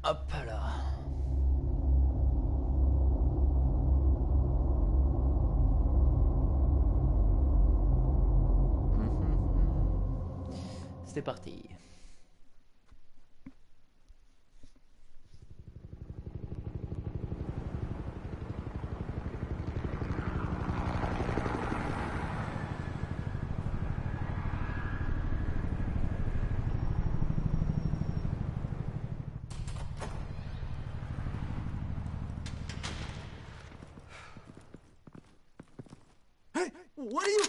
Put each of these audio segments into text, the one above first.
Hop là. C'est parti. Hey, what are you...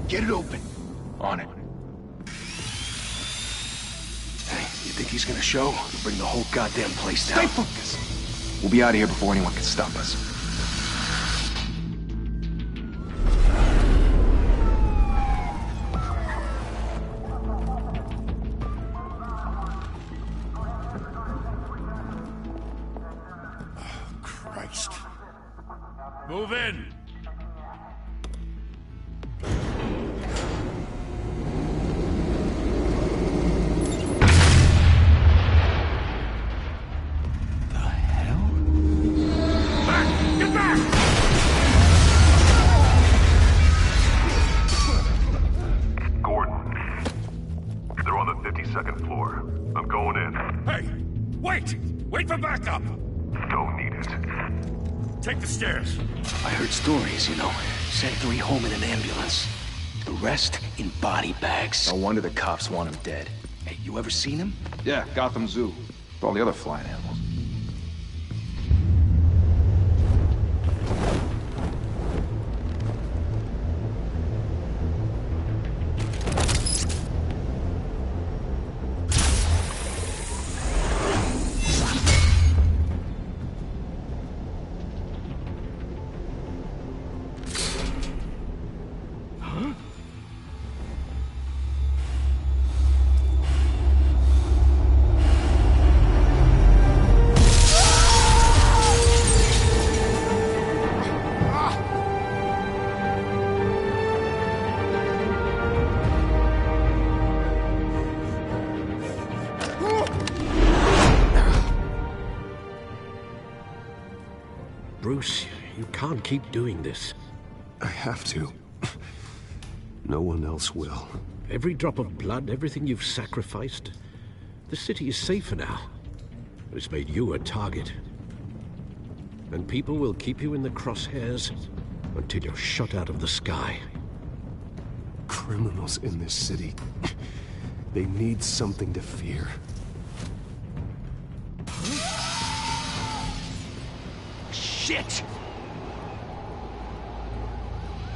Get it open. On it. Hey, you think he's gonna show? We'll bring the whole goddamn place down. Stay focused! We'll be out of here before anyone can stop us. Oh, Christ. Move in! Wait for backup! Don't need it. Take the stairs. I heard stories, you know. Sent 3 home in an ambulance. The rest in body bags. No wonder the cops want him dead. Hey, you ever seen him? Yeah, Gotham Zoo. With all the other flying animals. Bruce, you can't keep doing this. I have to. No one else will. Every drop of blood, everything you've sacrificed. The city is safer now. But it's made you a target. And people will keep you in the crosshairs until you're shot out of the sky. Criminals in this city. They need something to fear. Shit!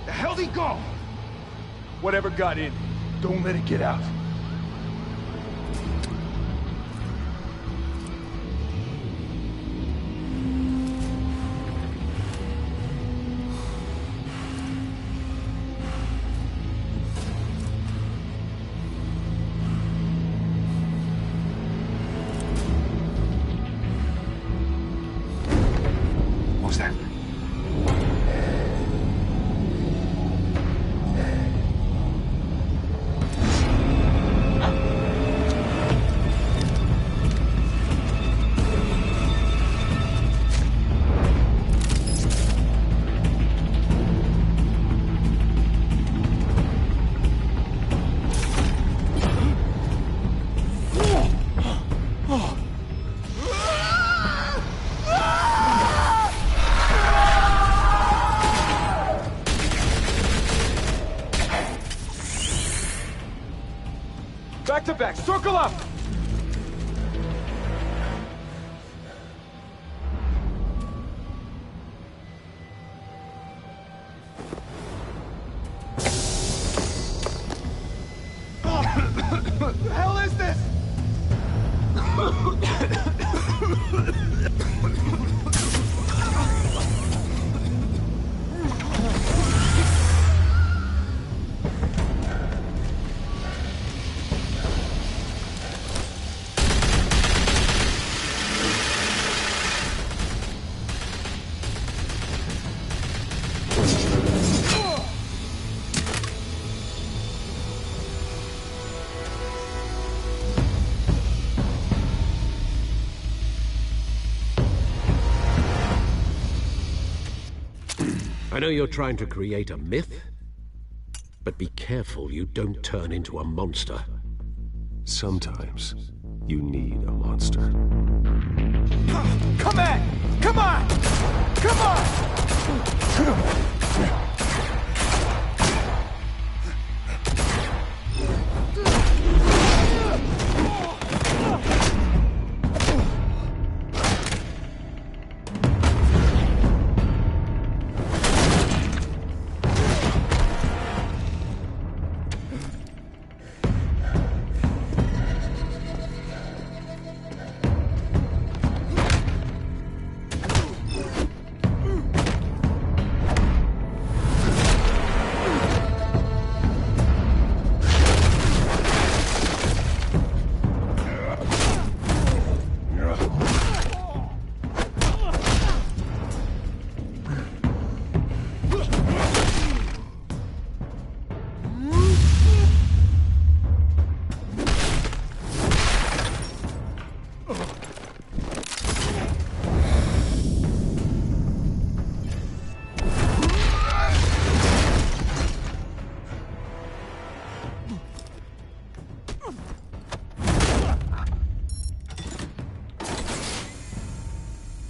The hell'd he go? Whatever got in, don't let it get out. What was that? Back to back, circle up! What the hell is this? I know you're trying to create a myth, but be careful you don't turn into a monster. Sometimes you need a monster. Come on! Come on! Come on!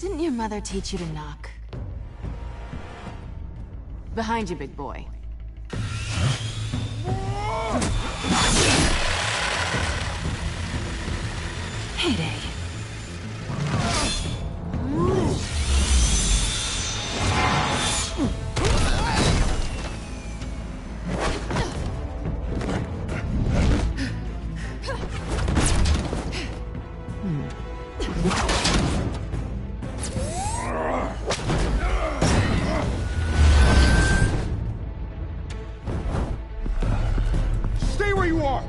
Didn't your mother teach you to knock? Behind you, big boy. Heyday. Stay where you are!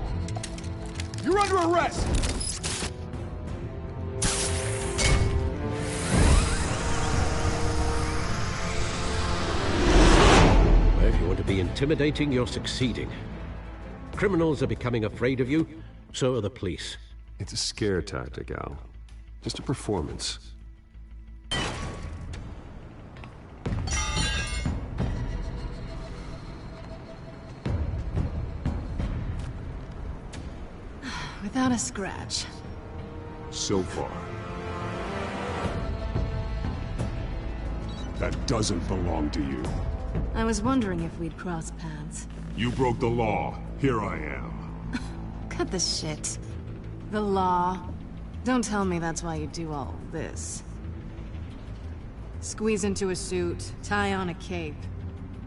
You're under arrest! If you want to be intimidating, you're succeeding. Criminals are becoming afraid of you, so are the police. It's a scare tactic, Al. Just a performance. Without a scratch. So far. That doesn't belong to you. I was wondering if we'd cross paths. You broke the law. Here I am. Cut the shit. The law. Don't tell me that's why you do all this. Squeeze into a suit, tie on a cape.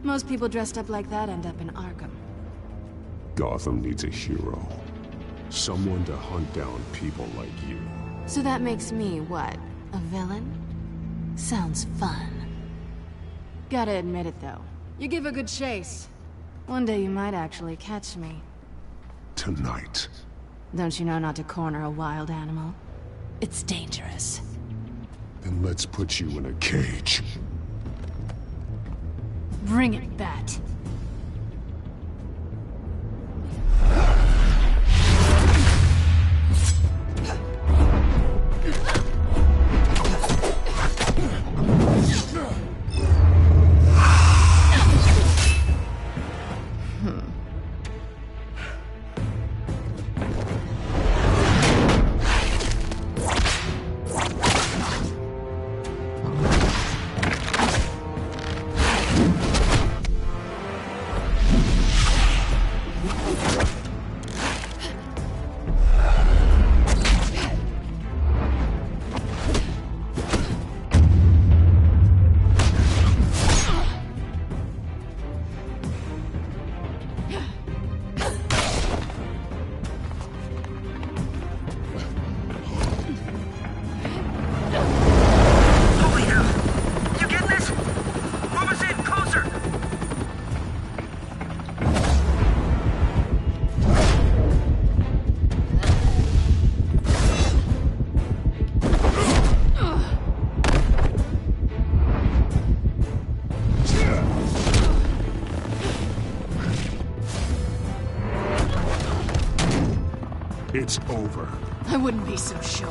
Most people dressed up like that end up in Arkham. Gotham needs a hero. Someone to hunt down people like you. So that makes me, what, a villain? Sounds fun. Gotta admit it, though. You give a good chase. One day you might actually catch me. Tonight. Don't you know not to corner a wild animal? It's dangerous. Then let's put you in a cage. Bring it, Bat. It's over. I wouldn't be so sure.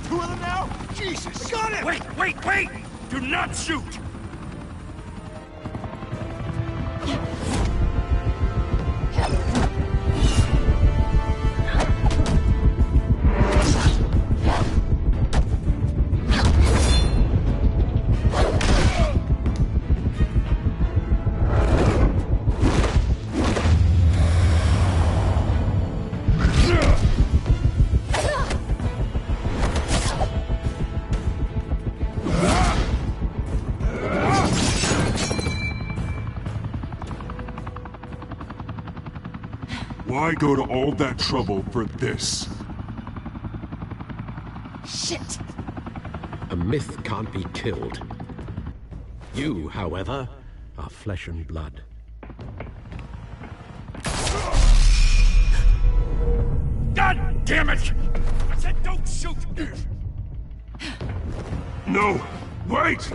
Two of them now? Jesus! Got him! Wait! Do not shoot! Why go to all that trouble for this? Shit! A myth can't be killed. You, however, are flesh and blood. God damn it! I said don't shoot! No! Wait!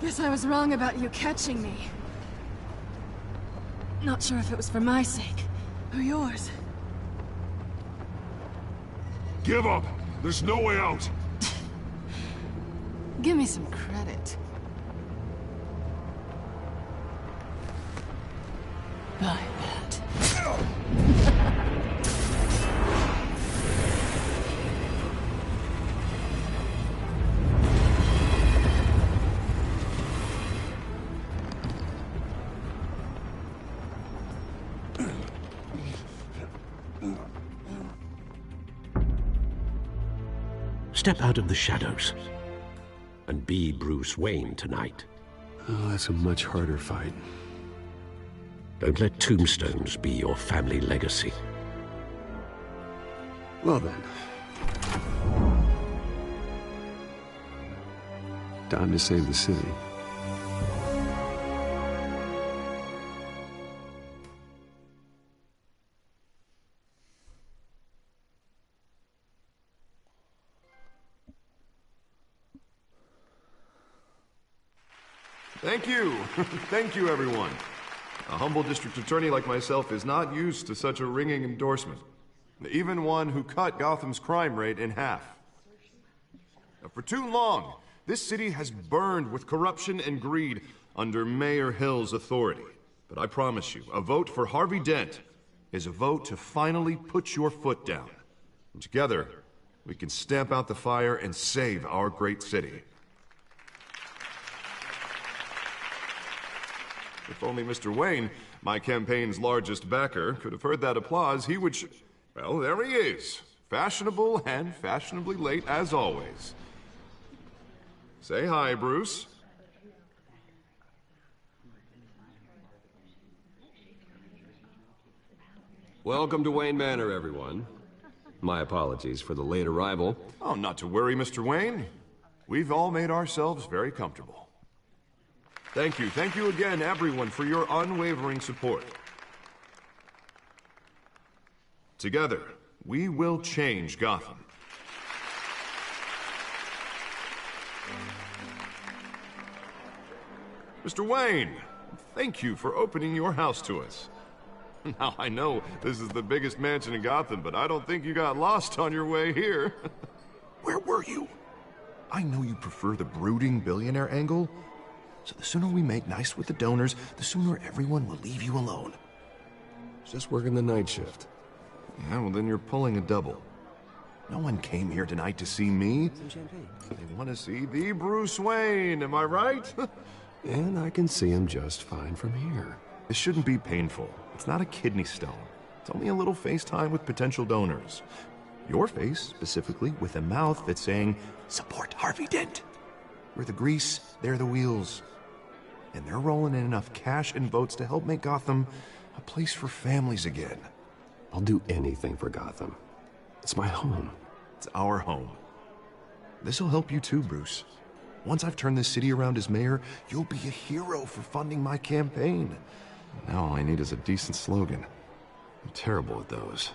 Guess I was wrong about you catching me. Not sure if it was for my sake, or yours. Give up! There's no way out! Give me some credit. Buy that. Step out of the shadows and be Bruce Wayne tonight. Oh, that's a much harder fight. Don't let tombstones be your family legacy. Well then. Time to save the city. Thank you. Thank you, everyone. A humble district attorney like myself is not used to such a ringing endorsement. Even one who cut Gotham's crime rate in half. For too long, this city has burned with corruption and greed under Mayor Hill's authority. But I promise you, a vote for Harvey Dent is a vote to finally put your foot down. And together, we can stamp out the fire and save our great city. If only Mr. Wayne, my campaign's largest backer, could have heard that applause, he would well, there he is. Fashionable and fashionably late as always. Say hi, Bruce. Welcome to Wayne Manor, everyone. My apologies for the late arrival. Oh, not to worry, Mr. Wayne. We've all made ourselves very comfortable. Thank you again, everyone, for your unwavering support. Together, we will change Gotham. Mr. Wayne, thank you for opening your house to us. Now, I know this is the biggest mansion in Gotham, but I don't think you got lost on your way here. Where were you? I know you prefer the brooding billionaire angle, so the sooner we make nice with the donors, the sooner everyone will leave you alone. Just working the night shift. Yeah, well then you're pulling a double. No one came here tonight to see me. They want to see the Bruce Wayne, am I right? And I can see him just fine from here. This shouldn't be painful. It's not a kidney stone. It's only a little FaceTime with potential donors. Your face, specifically, with a mouth that's saying, support Harvey Dent. We're the grease, they're the wheels. And they're rolling in enough cash and votes to help make Gotham a place for families again. I'll do anything for Gotham. It's my home. It's our home. This'll help you too, Bruce. Once I've turned this city around as mayor, you'll be a hero for funding my campaign. Now all I need is a decent slogan. I'm terrible at those.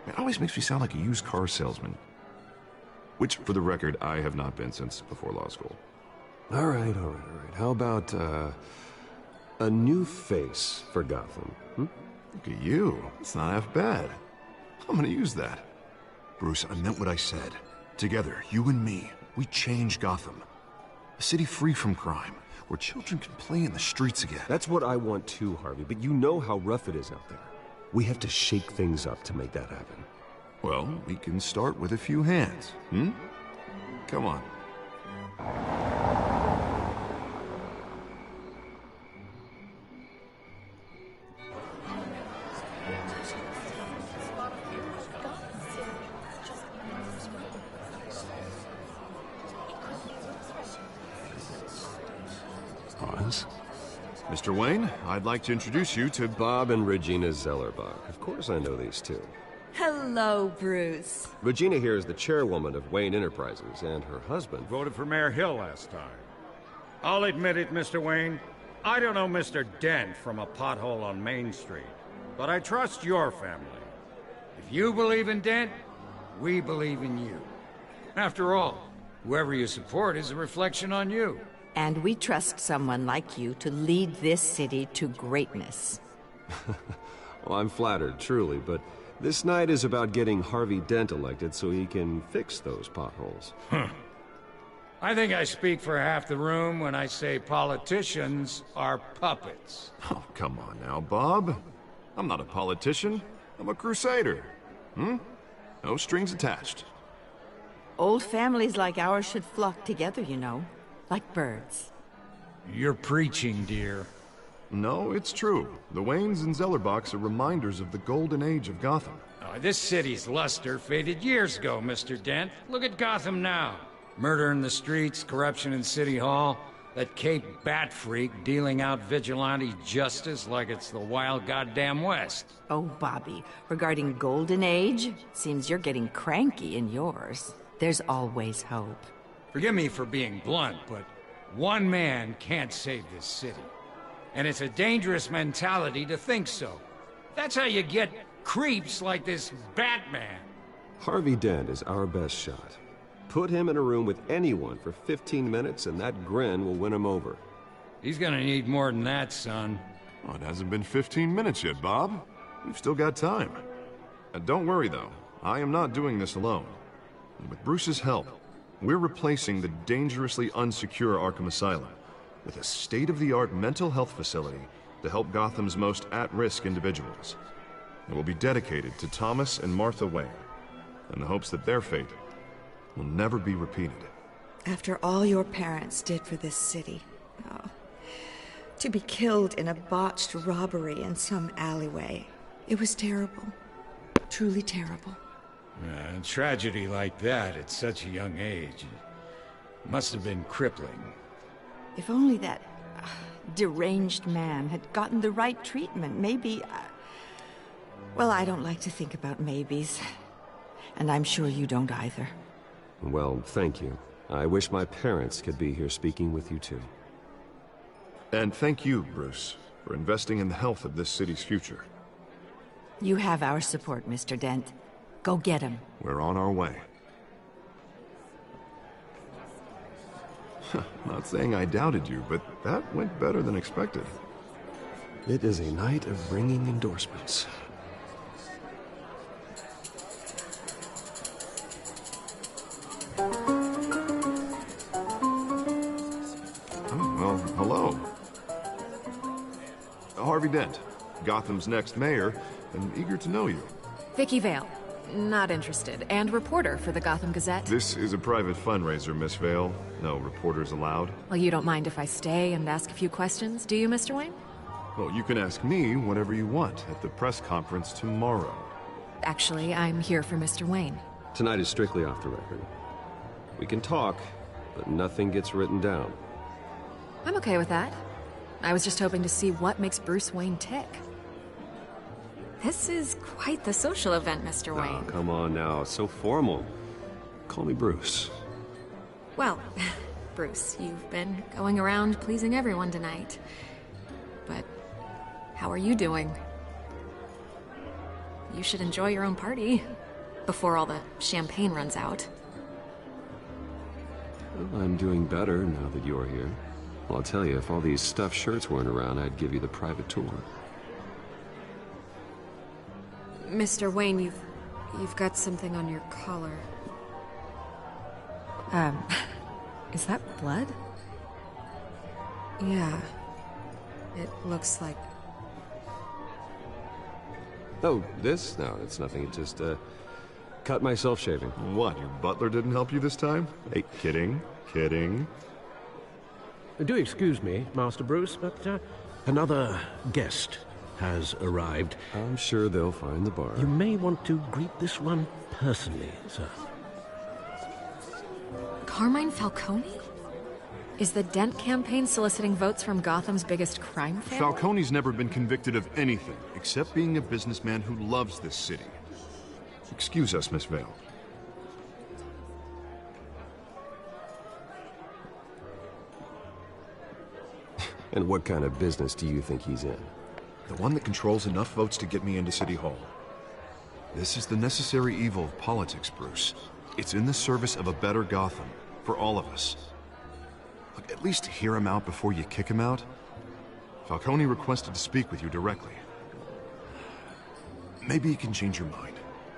It always makes me sound like a used car salesman. Which, for the record, I have not been since before law school. All right. How about, a new face for Gotham, Look at you. It's not half bad. I'm gonna use that. Bruce, I meant what I said. Together, you and me, we change Gotham. A city free from crime, where children can play in the streets again. That's what I want too, Harvey, but you know how rough it is out there. We have to shake things up to make that happen. Well, we can start with a few hands, Come on. Pause. Mr. Wayne, I'd like to introduce you to Bob and Regina Zellerbach. Of course I know these two. Hello, Bruce. Regina here is the chairwoman of Wayne Enterprises, and her husband Voted for Mayor Hill last time. I'll admit it, Mr. Wayne. I don't know Mr. Dent from a pothole on Main Street, but I trust your family. If you believe in Dent, we believe in you. After all, whoever you support is a reflection on you. And we trust someone like you to lead this city to greatness. Well, I'm flattered, truly, but this night is about getting Harvey Dent elected so he can fix those potholes. I think I speak for half the room when I say politicians are puppets. Oh, come on now, Bob. I'm not a politician. I'm a crusader. No strings attached. Old families like ours should flock together, you know. Like birds. You're preaching, dear. No, it's true. The Waynes and Zellerbachs are reminders of the golden age of Gotham. This city's luster faded years ago, Mr. Dent. Look at Gotham now. Murder in the streets, corruption in City Hall, that Cape Bat freak dealing out vigilante justice like it's the wild goddamn West. Oh, Bobby, regarding Golden Age, seems you're getting cranky in yours. There's always hope. Forgive me for being blunt, but one man can't save this city. And it's a dangerous mentality to think so. That's how you get creeps like this Batman. Harvey Dent is our best shot. Put him in a room with anyone for 15 minutes and that grin will win him over. He's gonna need more than that, son. Oh, it hasn't been 15 minutes yet, Bob. You've still got time. Don't worry, though. I am not doing this alone. And with Bruce's help, we're replacing the dangerously unsecure Arkham Asylum with a state-of-the-art mental health facility to help Gotham's most at-risk individuals. It will be dedicated to Thomas and Martha Wayne, in the hopes that their fate will never be repeated. After all your parents did for this city, to be killed in a botched robbery in some alleyway, it was terrible. Truly terrible. A tragedy like that at such a young age must have been crippling. If only that deranged man had gotten the right treatment, maybe... Well, I don't like to think about maybes. And I'm sure you don't either. Well, thank you. I wish my parents could be here speaking with you too. And thank you, Bruce, for investing in the health of this city's future. You have our support, Mr. Dent. Go get him. We're on our way. Not saying I doubted you, but that went better than expected. It is a night of ringing endorsements. Oh, well, hello. Harvey Dent, Gotham's next mayor, and eager to know you. Vicky Vale. Not interested. And reporter for the Gotham Gazette. This is a private fundraiser, Miss Vale. No reporters allowed. Well, you don't mind if I stay and ask a few questions, do you, Mr. Wayne? Well, you can ask me whatever you want at the press conference tomorrow. Actually, I'm here for Mr. Wayne. Tonight is strictly off the record. We can talk, but nothing gets written down. I'm okay with that. I was just hoping to see what makes Bruce Wayne tick. This is quite the social event, Mr. Wayne. Oh, come on now. So formal. Call me Bruce. Well, Bruce, you've been going around pleasing everyone tonight. But how are you doing? You should enjoy your own party before all the champagne runs out. Well, I'm doing better now that you're here. Well, I'll tell you, if all these stuffed shirts weren't around, I'd give you the private tour. Mr. Wayne, you've got something on your collar. Is that blood? Yeah. It looks like... Oh, this? No, it's nothing. It just, cut myself shaving. What, your butler didn't help you this time? Hey, kidding. Do excuse me, Master Bruce, but another guest has arrived. I'm sure they'll find the bar. You may want to greet this one personally, sir. Carmine Falcone? Is the Dent campaign soliciting votes from Gotham's biggest crime family? Falcone's never been convicted of anything, except being a businessman who loves this city. Excuse us, Miss Vale. And what kind of business do you think he's in? The one that controls enough votes to get me into City Hall. This is the necessary evil of politics, Bruce. It's in the service of a better Gotham, for all of us. Look, at least hear him out before you kick him out. Falcone requested to speak with you directly. Maybe he can change your mind.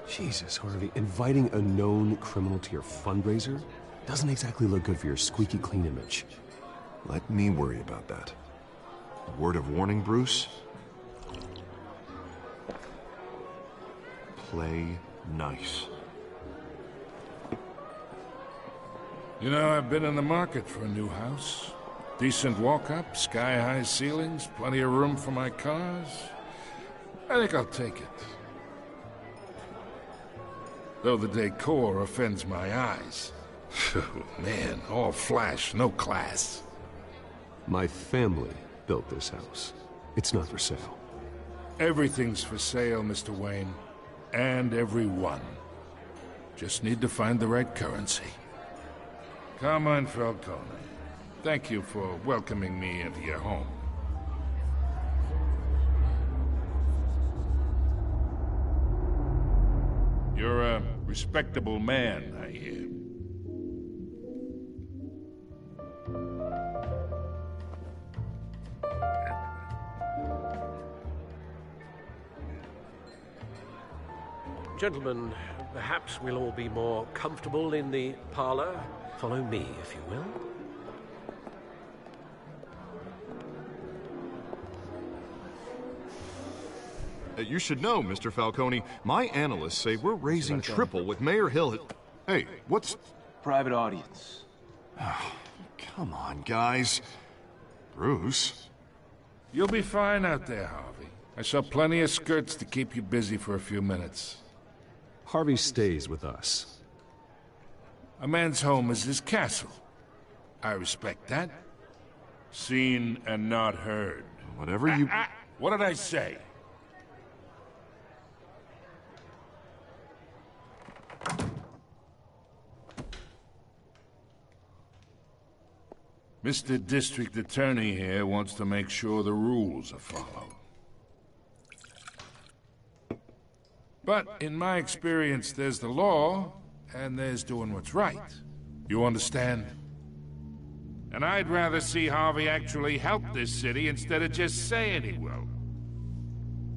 Jesus, Harvey, inviting a known criminal to your fundraiser doesn't exactly look good for your squeaky clean image. Let me worry about that. A word of warning, Bruce? Play nice. You know, I've been in the market for a new house. Decent walk-up, sky-high ceilings, plenty of room for my cars. I think I'll take it. Though the decor offends my eyes. Man, all flash, no class. My family built this house. It's not for sale. Everything's for sale, Mr. Wayne. And everyone. Just need to find the right currency. Carmine Falcone, thank you for welcoming me into your home. You're a respectable man, I hear. Gentlemen, perhaps we'll all be more comfortable in the parlor. Follow me, if you will. You should know, Mr. Falcone, my analysts say we're raising triple with Mayor Hill. Hey, what's... Private audience. Oh, come on, guys. Bruce? You'll be fine out there, Harvey. I saw plenty of skirts to keep you busy for a few minutes. Harvey stays with us. A man's home is his castle. I respect that. Seen and not heard. Whatever you... What did I say? Mr. District Attorney here wants to make sure the rules are followed. But in my experience, there's the law, and there's doing what's right. You understand? And I'd rather see Harvey actually help this city instead of just saying he will.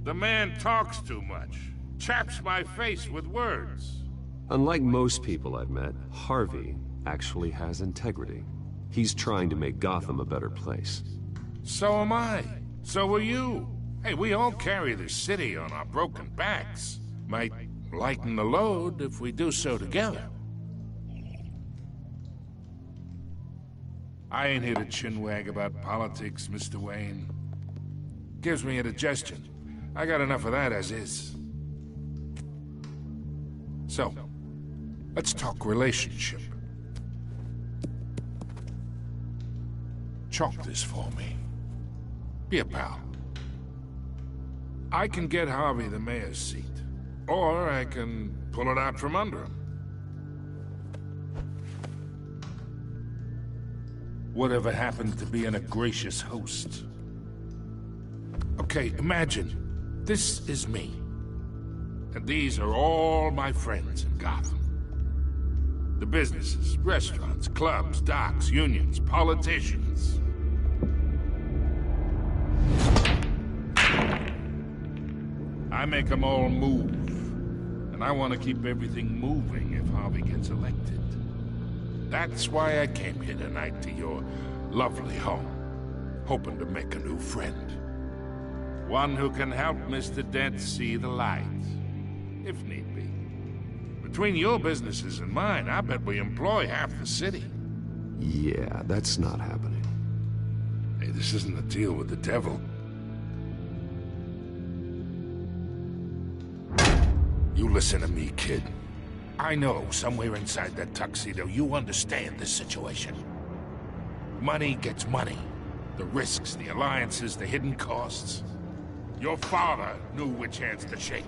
The man talks too much. Chaps my face with words. Unlike most people I've met, Harvey actually has integrity. He's trying to make Gotham a better place. So am I. So are you. Hey, we all carry this city on our broken backs. Might lighten the load if we do so together. I ain't here to chinwag about politics, Mr. Wayne. Gives me indigestion. I got enough of that as is. So, let's talk relationship. Chalk this for me. Be a pal. I can get Harvey the mayor's seat, or I can pull it out from under him. Whatever happened to being a gracious host? Okay, imagine, this is me. And these are all my friends in Gotham. The businesses, restaurants, clubs, docks, unions, politicians. I make them all move. And I want to keep everything moving if Harvey gets elected. That's why I came here tonight to your lovely home, hoping to make a new friend. One who can help Mr. Dent see the light, if need be. Between your businesses and mine, I bet we employ half the city. Yeah, that's not happening. Hey, this isn't a deal with the devil. You listen to me, kid. I know somewhere inside that tuxedo you understand this situation. Money gets money. The risks, the alliances, the hidden costs. Your father knew which hands to shake.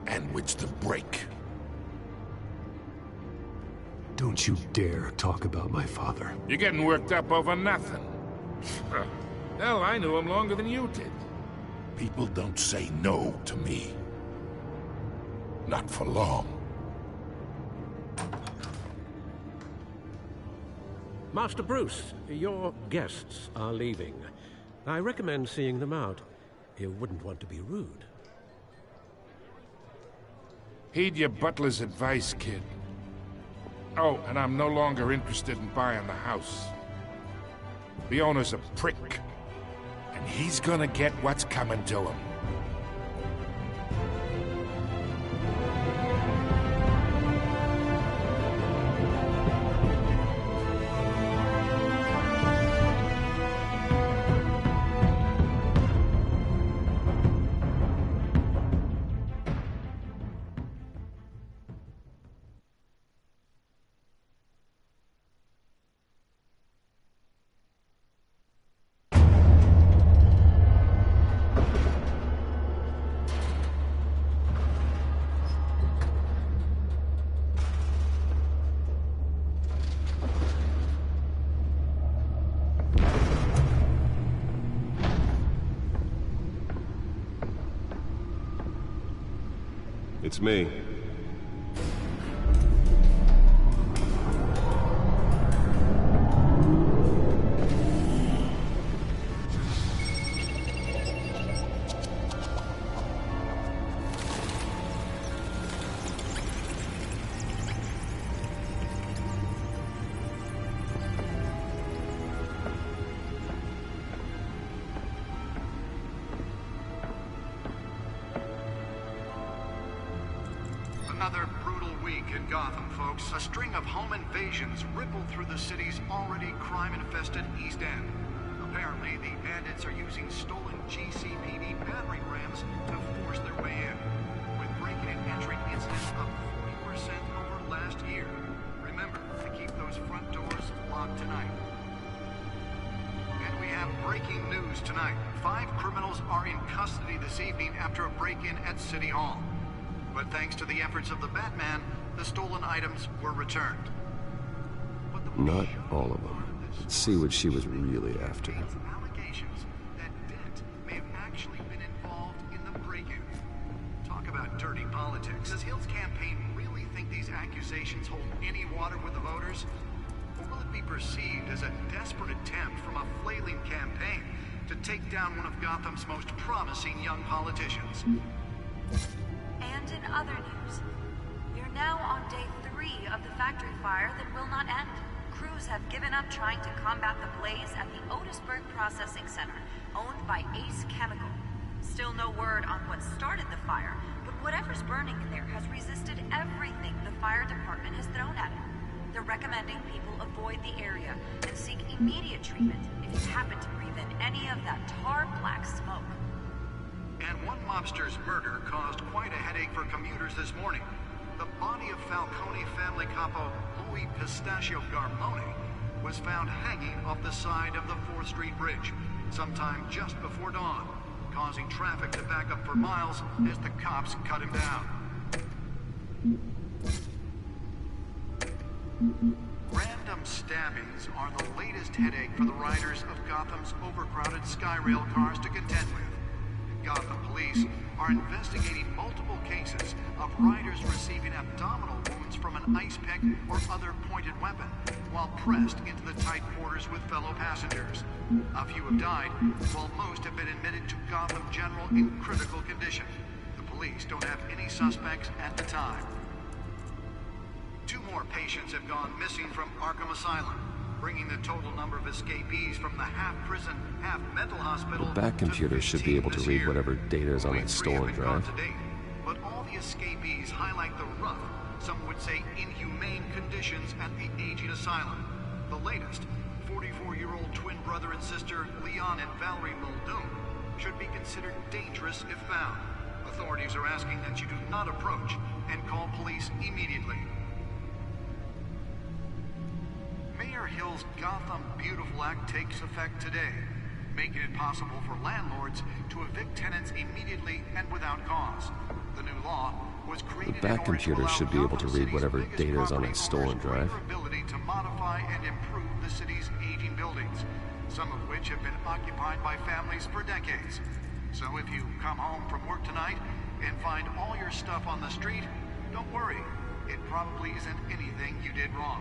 And which to break. Don't you dare talk about my father. You're getting worked up over nothing. Hell, I knew him longer than you did. People don't say no to me. Not for long. Master Bruce, your guests are leaving. I recommend seeing them out. You wouldn't want to be rude. Heed your butler's advice, kid. Oh, and I'm no longer interested in buying the house. The owner's a prick. And he's gonna get what's coming to him. It's me. Another brutal week in Gotham, folks. A string of home invasions rippled through the city's already crime-infested East End. Apparently, the bandits are using stolen GCPD battering rams to force their way in, with breaking and entering incidents up 40% over last year. Remember to keep those front doors locked tonight. And we have breaking news tonight. 5 criminals are in custody this evening after a break-in at City Hall. But thanks to the efforts of the Batman, the stolen items were returned. Not all of them. Let's see what she was really after. Allegations that Dent may have actually politics. Does Hill's campaign really think these accusations hold any water with the voters? Or will it be perceived as a desperate attempt from a flailing campaign to take down one of Gotham's most promising young politicians? And in other news, we're now on day 3 of the factory fire that will not end. Crews have given up trying to combat the blaze at the Otisburg Processing Center, owned by Ace Chemical. Still no word on what started the fire, but whatever's burning in there has resisted everything the fire department has thrown at it. They're recommending people avoid the area and seek immediate treatment if you happen to breathe in any of that tar black smoke. And one mobster's murder caused quite a headache for commuters this morning. The body of Falcone family capo Louis Pistachio Garmone was found hanging off the side of the 4th Street Bridge sometime just before dawn, causing traffic to back up for miles as the cops cut him down. Random stabbings are the latest headache for the riders of Gotham's overcrowded Skyrail cars to contend with. Gotham police are investigating multiple cases of riders receiving abdominal wounds from an ice pick or other pointed weapon while pressed into the tight quarters with fellow passengers. A few have died, while most have been admitted to Gotham General in critical condition. The police don't have any suspects at the time. 2 more patients have gone missing from Arkham Asylum, bringing the total number of escapees from the half-prison, half-mental hospital. The back computer should be able to read whatever data is on that stolen drive. But all the escapees highlight the rough, some would say inhumane conditions at the aging asylum. The latest, 44-year-old twin brother and sister Leon and Valerie Muldoon, should be considered dangerous if found. Authorities are asking that you do not approach and call police immediately. Mayor Hill's Gotham Beautiful Act takes effect today, making it possible for landlords to evict tenants immediately and without cause. The new law was created the back computer should be able to read whatever data is on that stolen drive. Ability to modify and improve the city's aging buildings, some of which have been occupied by families for decades. So if you come home from work tonight and find all your stuff on the street, don't worry. It probably isn't anything you did wrong.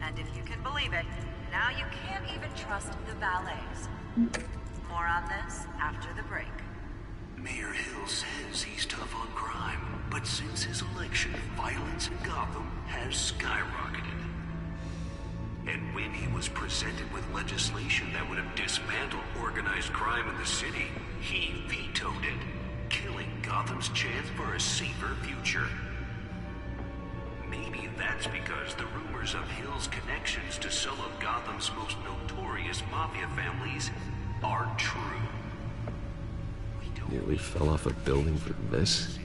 And if you can believe it, now you can't even trust the valets. More on this after the break. Mayor Hill says he's tough on crime, but since his election, violence in Gotham has skyrocketed. And when he was presented with legislation that would have dismantled organized crime in the city, he vetoed it, killing Gotham's chance for a safer future. Maybe that's because the rumors of Hill's connections to some of Gotham's most notorious mafia families are true. Nearly fell off a building for this?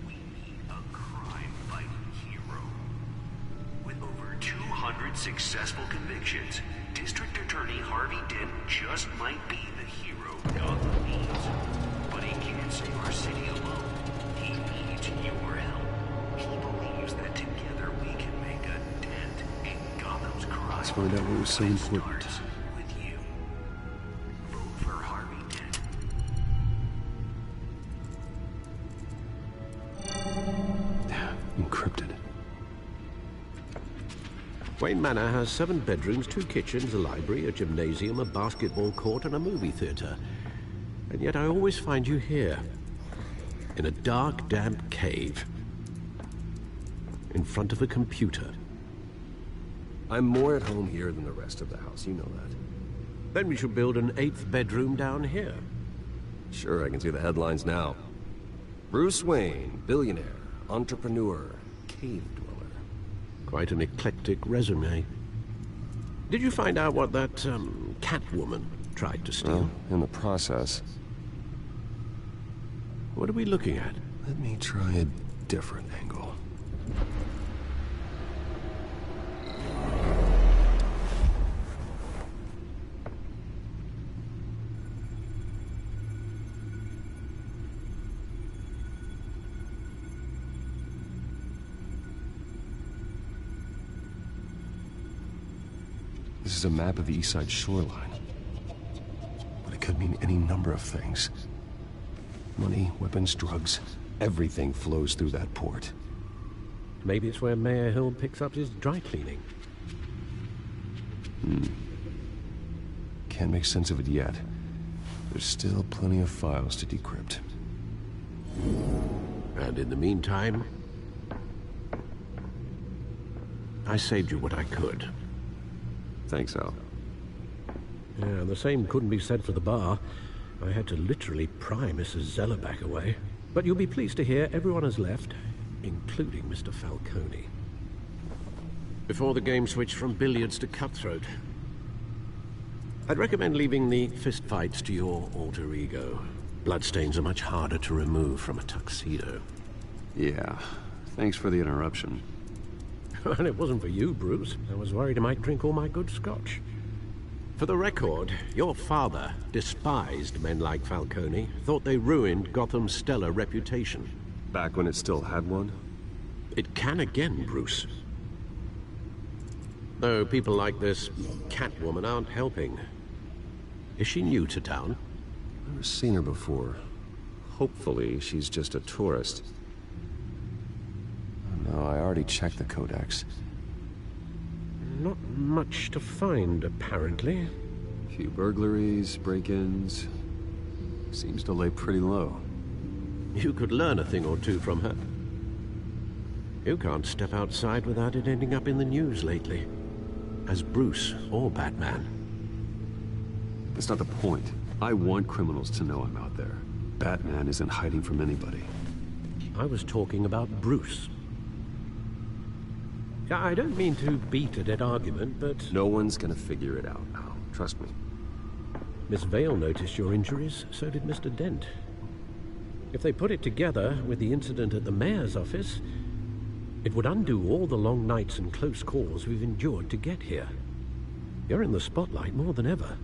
We need a crime-fighting hero. With over 200 successful convictions, District Attorney Harvey Dent just might be the hero Gotham needs. But he can't save our city alone. He needs your help. He believes that together we can make a dent in Gotham's crime. Let's find out what was so important. With you. Vote for Harvey Dent. Encrypted. Wayne Manor has 7 bedrooms, 2 kitchens, a library, a gymnasium, a basketball court, and a movie theater. And yet I always find you here, in a dark, damp cave, in front of a computer. I'm more at home here than the rest of the house, you know that. Then we should build an 8th bedroom down here. Sure, I can see the headlines now. Bruce Wayne, billionaire, entrepreneur, cave dweller. Quite an eclectic resume. Did you find out what that, Catwoman tried to steal? Well, in the process. What are we looking at? Let me try a different angle. This is a map of the East Side shoreline. But it could mean any number of things. Money, weapons, drugs. Everything flows through that port. Maybe it's where Mayor Hill picks up his dry cleaning. Can't make sense of it yet. There's still plenty of files to decrypt. And in the meantime, I saved you what I could. Thanks, Al. Yeah, and the same couldn't be said for the bar. I had to literally pry Mrs. Zeller back away. But you'll be pleased to hear everyone has left, including Mr. Falcone. Before the game switched from billiards to cutthroat. I'd recommend leaving the fistfights to your alter ego. Bloodstains are much harder to remove from a tuxedo. Yeah, thanks for the interruption. And it wasn't for you, Bruce. I was worried I might drink all my good scotch. For the record, your father despised men like Falcone, thought they ruined Gotham's stellar reputation. Back when it still had one? It can again, Bruce. Though people like this Catwoman aren't helping. Is she new to town? Never seen her before. Hopefully, she's just a tourist. No, I already checked the codex. Not much to find, apparently. Few burglaries, break-ins. Seems to lay pretty low. You could learn a thing or two from her. You can't step outside without it ending up in the news lately. As Bruce or Batman. That's not the point. I want criminals to know I'm out there. Batman isn't hiding from anybody. I was talking about Bruce. I don't mean to beat a dead argument, but... No one's gonna figure it out, Al. Trust me. Miss Vale noticed your injuries, so did Mr. Dent. If they put it together with the incident at the mayor's office, it would undo all the long nights and close calls we've endured to get here. You're in the spotlight more than ever.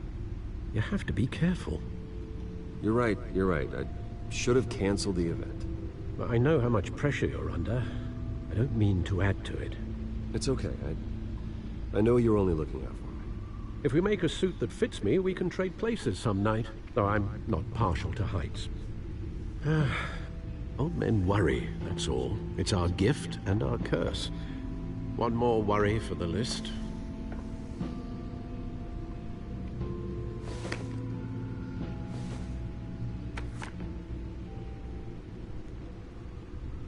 You have to be careful. You're right. I should have canceled the event. I know how much pressure you're under. I don't mean to add to it. It's okay. I know you're only looking out for me. If we make a suit that fits me, we can trade places some night. Though I'm not partial to heights. Old men worry, that's all. It's our gift and our curse. One more worry for the list.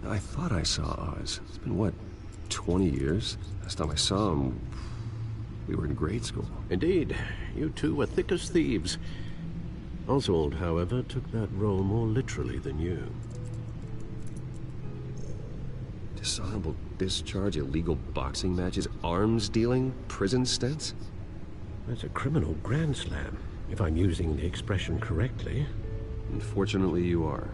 I thought I saw Oz. It's been, what, 20 years? Last time I saw him, we were in grade school. Indeed. You two were thick as thieves. Oswald, however, took that role more literally than you. Dishonorable discharge, illegal boxing matches, arms dealing, prison stints? That's a criminal grand slam, if I'm using the expression correctly. Unfortunately, you are.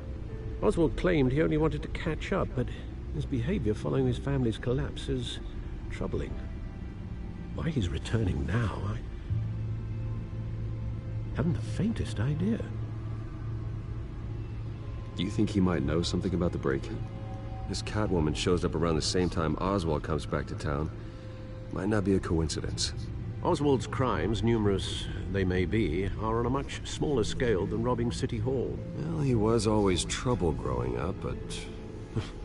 Oswald claimed he only wanted to catch up, but his behavior following his family's collapse is troubling. Why he's returning now, I haven't the faintest idea. Do you think he might know something about the break-in? This Catwoman shows up around the same time Oswald comes back to town. Might not be a coincidence. Oswald's crimes, numerous they may be, are on a much smaller scale than robbing City Hall. Well, he was always trouble growing up, but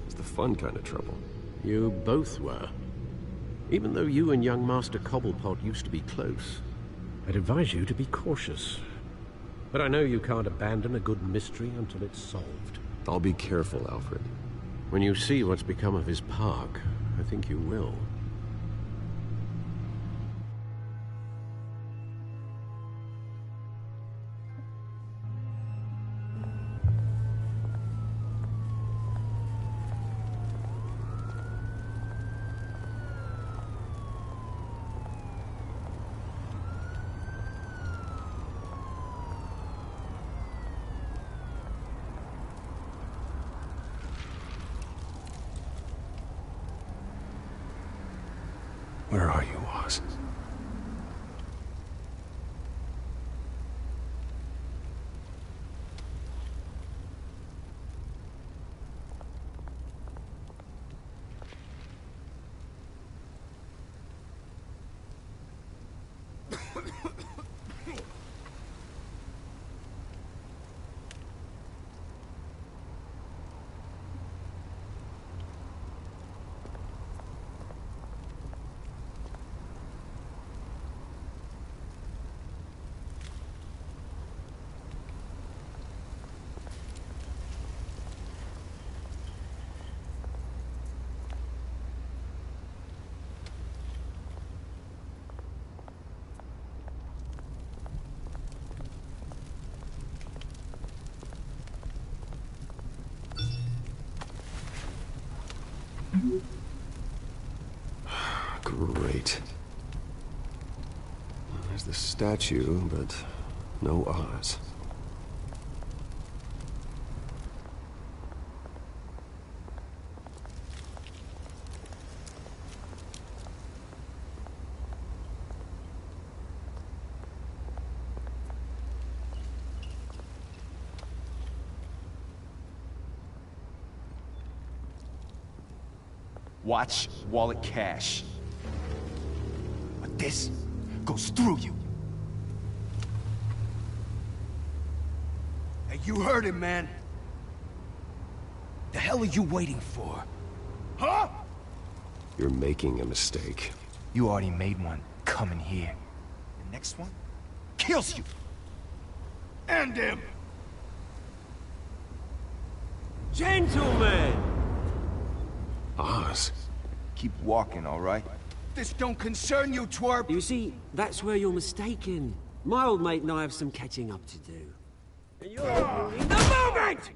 it's the fun kind of trouble. You both were. Even though you and young Master Cobblepot used to be close. I'd advise you to be cautious. But I know you can't abandon a good mystery until it's solved. I'll be careful, Alfred. When you see what's become of his park, I think you will. Where are you, Oz? There's the statue, but no Oz. Watch wallet cash. But this goes through you. Hey, you heard him, man. The hell are you waiting for? Huh? You're making a mistake. You already made one coming here. The next one kills you. End him! Gentlemen! Oz. Keep walking, all right? This don't concern you, twerp! You see, that's where you're mistaken. My old mate and I have some catching up to do. And you're in the moment!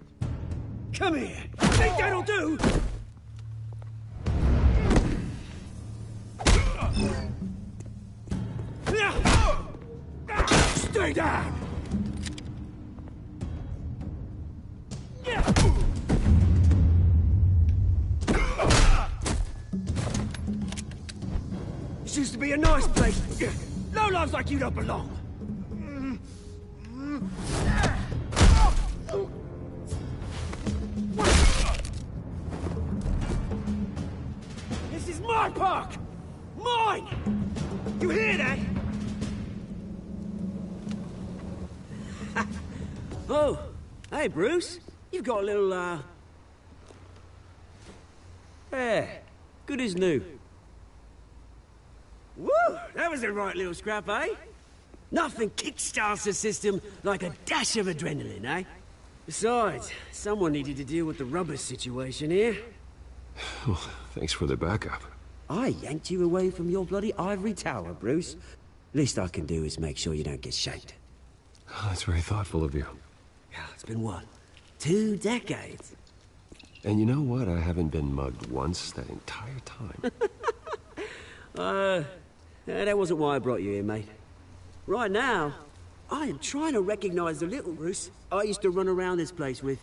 Come here! Think that'll do? Stay down! This used to be a nice place. Lowlifes like you don't belong. This is my park! Mine! You hear that? Oh, hey, Bruce. You've got a little, yeah, good as new. Woo! That was a right little scrap, eh? Nothing kickstarts the system like a dash of adrenaline, eh? Besides, someone needed to deal with the rubber situation here. Well, thanks for the backup. I yanked you away from your bloody ivory tower, Bruce. Least I can do is make sure you don't get shanked. Oh, that's very thoughtful of you. Yeah, it's been what? 2 decades? And you know what? I haven't been mugged once that entire time. That wasn't why I brought you here, mate. Right now, I am trying to recognize the little Bruce I used to run around this place with.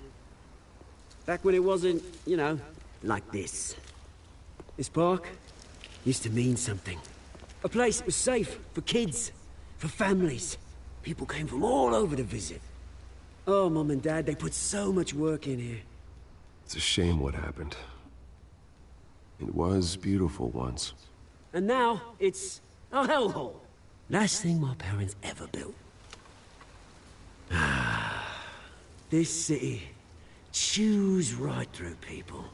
Back when it wasn't, you know, like this. This park used to mean something. A place that was safe for kids, for families. People came from all over to visit. Oh, Mum and Dad, they put so much work in here. It's a shame what happened. It was beautiful once. And now, it's a hellhole. Last thing my parents ever built. This city chews right through people.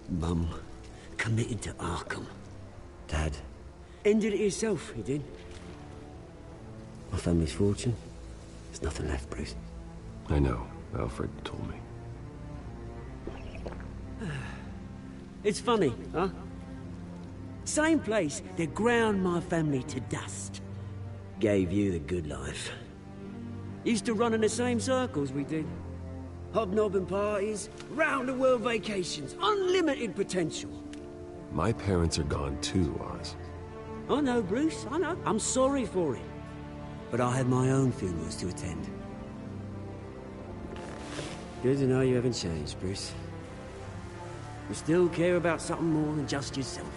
Mum committed to Arkham. Dad ended it himself, he did. My family's fortune, there's nothing left, Bruce. I know. Alfred told me. It's funny, huh? Same place that ground my family to dust. Gave you the good life. Used to run in the same circles we did. Hobnobbing parties, round-the-world vacations, unlimited potential. My parents are gone too, Oz. I know, Bruce, I know. I'm sorry for it. But I had my own funerals to attend. Good to know you haven't changed, Bruce. You still care about something more than just yourself.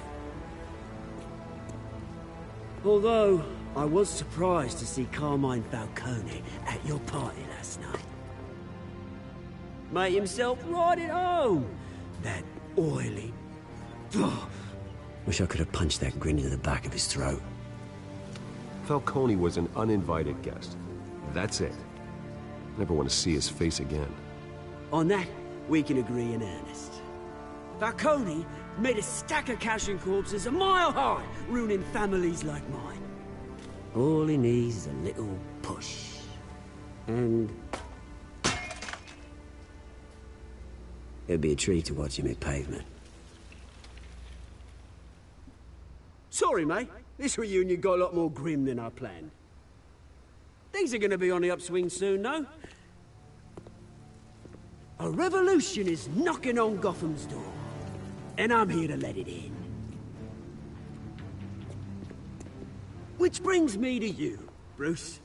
Although, I was surprised to see Carmine Falcone at your party last night. Made himself right at home. That oily... Wish I could have punched that grin into the back of his throat. Falcone was an uninvited guest. That's it. Never want to see his face again. On that, we can agree in earnest. Falcone made a stack of cash and corpses a mile high, ruining families like mine. All he needs is a little push. And... it'd be a treat to watch him hit pavement. Sorry, mate. This reunion got a lot more grim than I planned. Things are gonna be on the upswing soon, no? A revolution is knocking on Gotham's door. And I'm here to let it in. Which brings me to you, Bruce.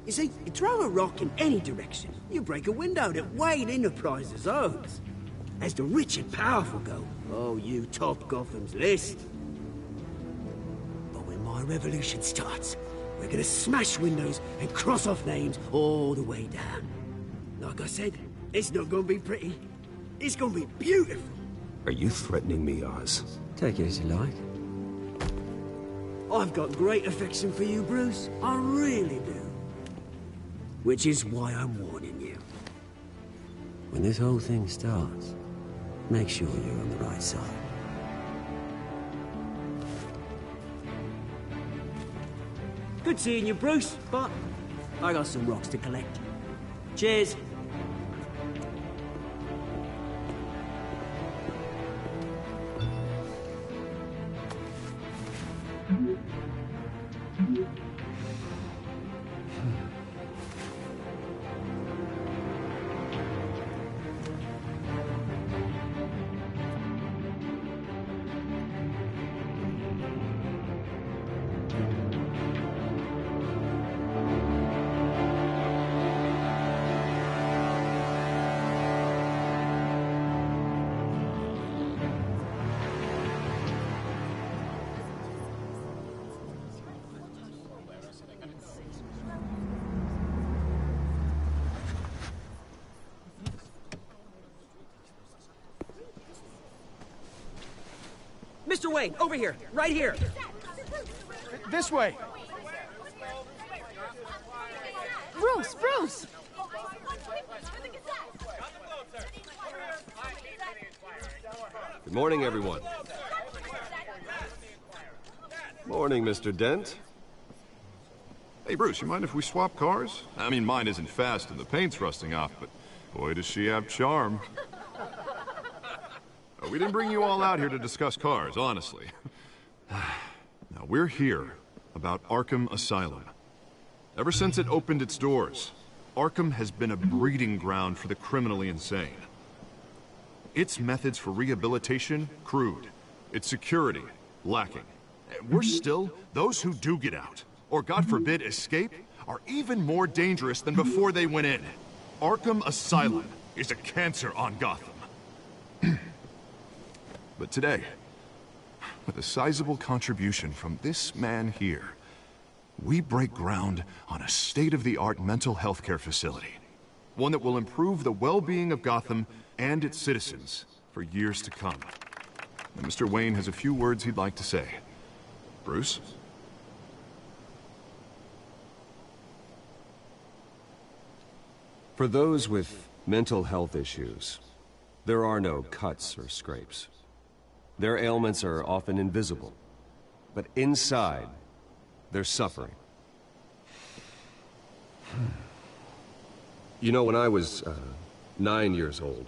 You see, you throw a rock in any direction, you break a window that Wayne Enterprises owns. As the rich and powerful go, oh, you top Gotham's list. But when my revolution starts, we're gonna smash windows and cross off names all the way down. Like I said, it's not gonna be pretty. It's gonna be beautiful. Are you threatening me, Oz? Take it as you like. I've got great affection for you, Bruce. I really do. Which is why I'm warning you. When this whole thing starts, make sure you're on the right side. Good seeing you, Bruce, but I got some rocks to collect. Cheers. Mr. Wayne, over here, right here. This way. Bruce! Good morning, everyone. Morning, Mr. Dent. Hey, Bruce, you mind if we swap cars? I mean, mine isn't fast and the paint's rusting off, but boy, does she have charm. We didn't bring you all out here to discuss cars, honestly. Now, we're here about Arkham Asylum. Ever since it opened its doors, Arkham has been a breeding ground for the criminally insane. Its methods for rehabilitation, crude. Its security, lacking. Worse still, those who do get out, or God forbid escape, are even more dangerous than before they went in. Arkham Asylum is a cancer on Gotham. But today, with a sizable contribution from this man here, we break ground on a state-of-the-art mental health care facility. One that will improve the well-being of Gotham and its citizens for years to come. And Mr. Wayne has a few words he'd like to say. Bruce? For those with mental health issues, there are no cuts or scrapes. Their ailments are often invisible, but inside, they're suffering. You know, when I was 9 years old,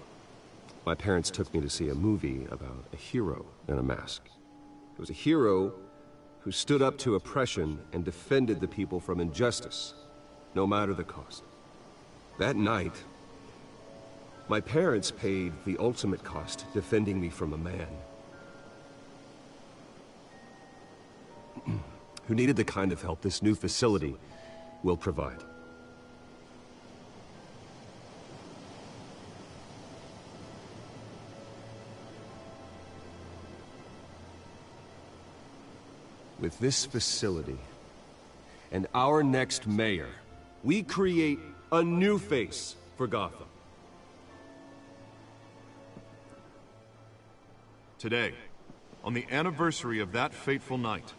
my parents took me to see a movie about a hero in a mask. It was a hero who stood up to oppression and defended the people from injustice, no matter the cost. That night, my parents paid the ultimate cost defending me from a man who needed the kind of help this new facility will provide. With this facility and our next mayor, we create a new face for Gotham. Today, on the anniversary of that fateful night,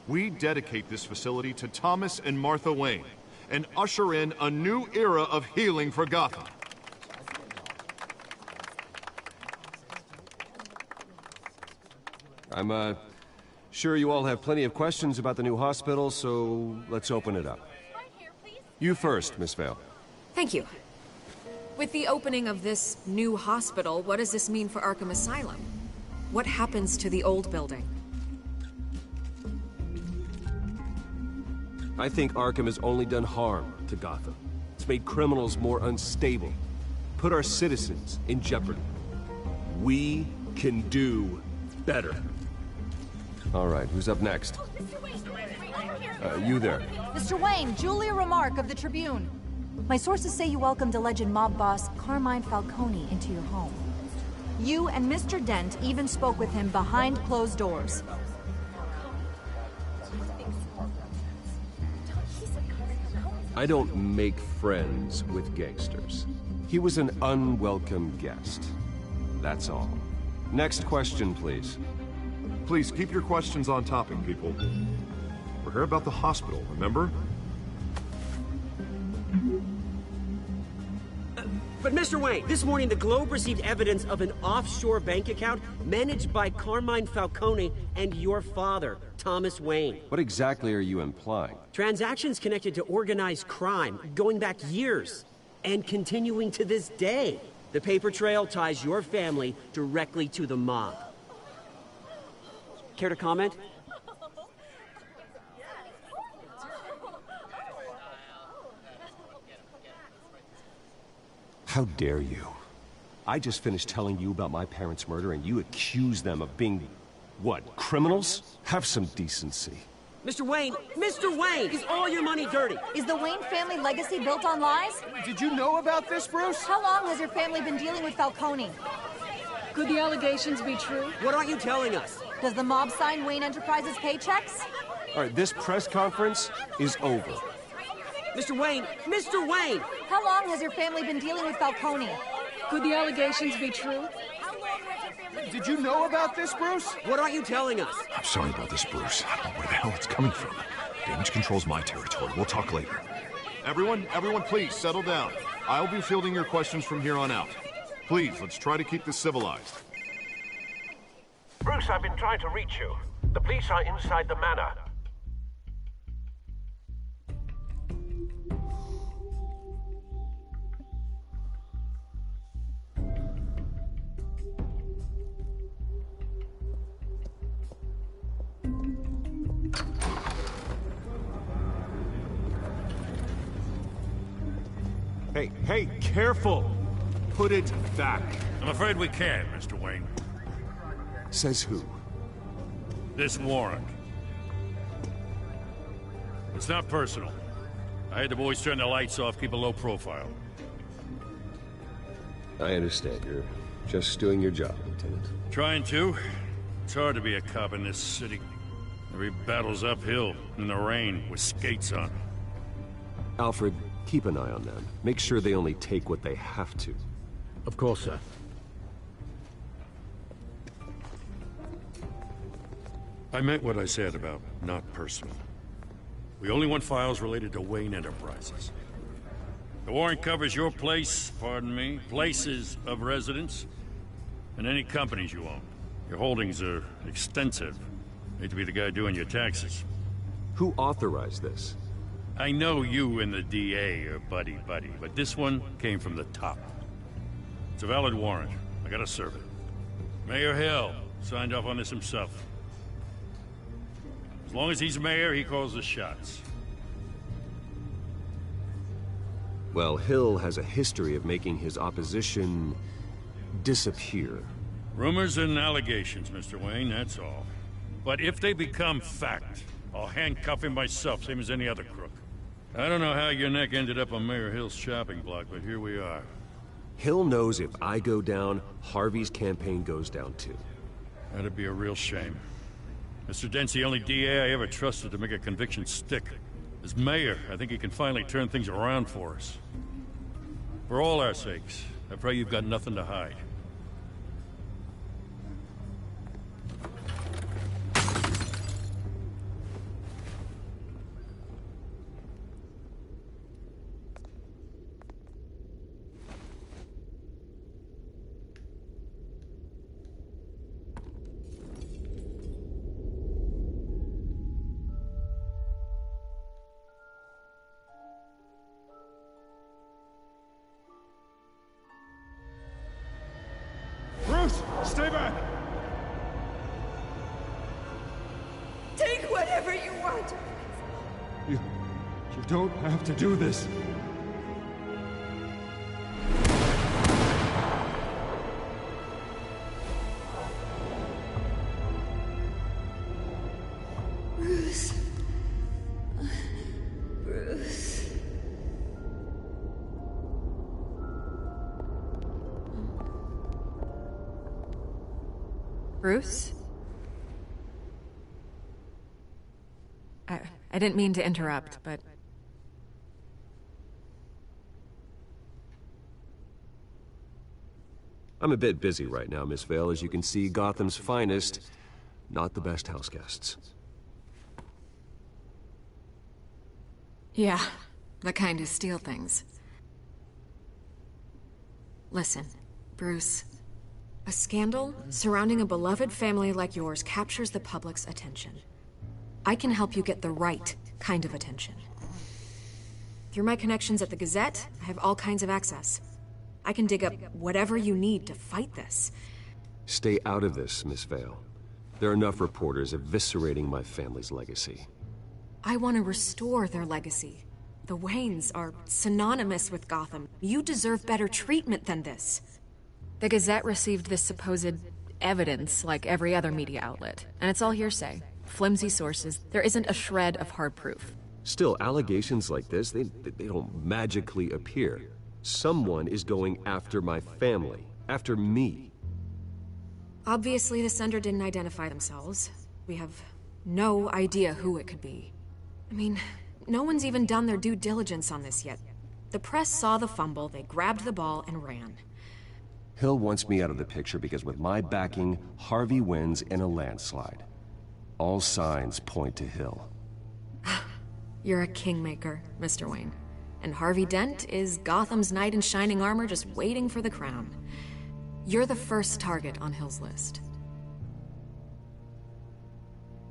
we dedicate this facility to Thomas and Martha Wayne and usher in a new era of healing for Gotham. I'm sure you all have plenty of questions about the new hospital, so let's open it up. You first, Miss Vale. Thank you. With the opening of this new hospital, what does this mean for Arkham Asylum? What happens to the old building? I think Arkham has only done harm to Gotham. It's made criminals more unstable, put our citizens in jeopardy. We can do better. All right, who's up next? You there. Mr. Wayne, Julia Remark of the Tribune. My sources say you welcomed alleged mob boss Carmine Falcone into your home. You and Mr. Dent even spoke with him behind closed doors. I don't make friends with gangsters. He was an unwelcome guest. That's all. Next question, please. Please keep your questions on topic, people. We're here about the hospital, remember? But Mr. Wayne, this morning the Globe received evidence of an offshore bank account managed by Carmine Falcone and your father, Thomas Wayne. What exactly are you implying? Transactions connected to organized crime, going back years, and continuing to this day. The paper trail ties your family directly to the mob. Care to comment? How dare you? I just finished telling you about my parents' murder and you accuse them of being, what, criminals? Have some decency. Mr. Wayne, is all your money dirty? Is the Wayne family legacy built on lies? Did you know about this, Bruce? How long has your family been dealing with Falcone? Could the allegations be true? What aren't you telling us? Does the mob sign Wayne Enterprises paychecks? All right, this press conference is over. Mr. Wayne! How long has your family been dealing with Falcone? Could the allegations be true? Did you know about this, Bruce? What aren't you telling us? I'm sorry about this, Bruce. I don't know where the hell it's coming from. Damage control's my territory. We'll talk later. Everyone, please, settle down. I'll be fielding your questions from here on out. Please, let's try to keep this civilized. Bruce, I've been trying to reach you. The police are inside the manor. Hey, careful! Put it back. I'm afraid we can't, Mr. Wayne. Says who? This warrant. It's not personal. I had the boys turn the lights off, keep a low profile. I understand. You're just doing your job, Lieutenant. Trying to. It's hard to be a cop in this city. Every battle's uphill, in the rain, with skates on. Alfred, keep an eye on them. Make sure they only take what they have to. Of course, sir. I meant what I said about not personal. We only want files related to Wayne Enterprises. The warrant covers your place, pardon me, places of residence, and any companies you own. Your holdings are extensive. Hate to be the guy doing your taxes. Who authorized this? I know you and the DA are buddy-buddy, but this one came from the top. It's a valid warrant. I gotta serve it. Mayor Hill signed off on this himself. As long as he's mayor, he calls the shots. Well, Hill has a history of making his opposition disappear. Rumors and allegations, Mr. Wayne, that's all. But if they become fact, I'll handcuff him myself, same as any other crook. I don't know how your neck ended up on Mayor Hill's shopping block, but here we are. Hill knows if I go down, Harvey's campaign goes down too. That'd be a real shame. Mr. Dent's the only DA I ever trusted to make a conviction stick. As mayor, I think he can finally turn things around for us. For all our sakes, I pray you've got nothing to hide. Stay back! Take whatever you want! You don't have to do this. Bruce. Bruce. Bruce? I didn't mean to interrupt, but... I'm a bit busy right now, Miss Vale. As you can see, Gotham's finest, not the best house guests. Yeah, the kind who steal things. Listen, Bruce. A scandal surrounding a beloved family like yours captures the public's attention. I can help you get the right kind of attention. Through my connections at the Gazette, I have all kinds of access. I can dig up whatever you need to fight this. Stay out of this, Miss Vale. There are enough reporters eviscerating my family's legacy. I want to restore their legacy. The Waynes are synonymous with Gotham. You deserve better treatment than this. The Gazette received this supposed evidence like every other media outlet, and it's all hearsay. Flimsy sources. There isn't a shred of hard proof. Still, allegations like this, they don't magically appear. Someone is going after my family, after me. Obviously, the sender didn't identify themselves. We have no idea who it could be. I mean, no one's even done their due diligence on this yet. The press saw the fumble, they grabbed the ball and ran. Hill wants me out of the picture because with my backing, Harvey wins in a landslide. All signs point to Hill. You're a kingmaker, Mr. Wayne. And Harvey Dent is Gotham's knight in shining armor just waiting for the crown. You're the first target on Hill's list.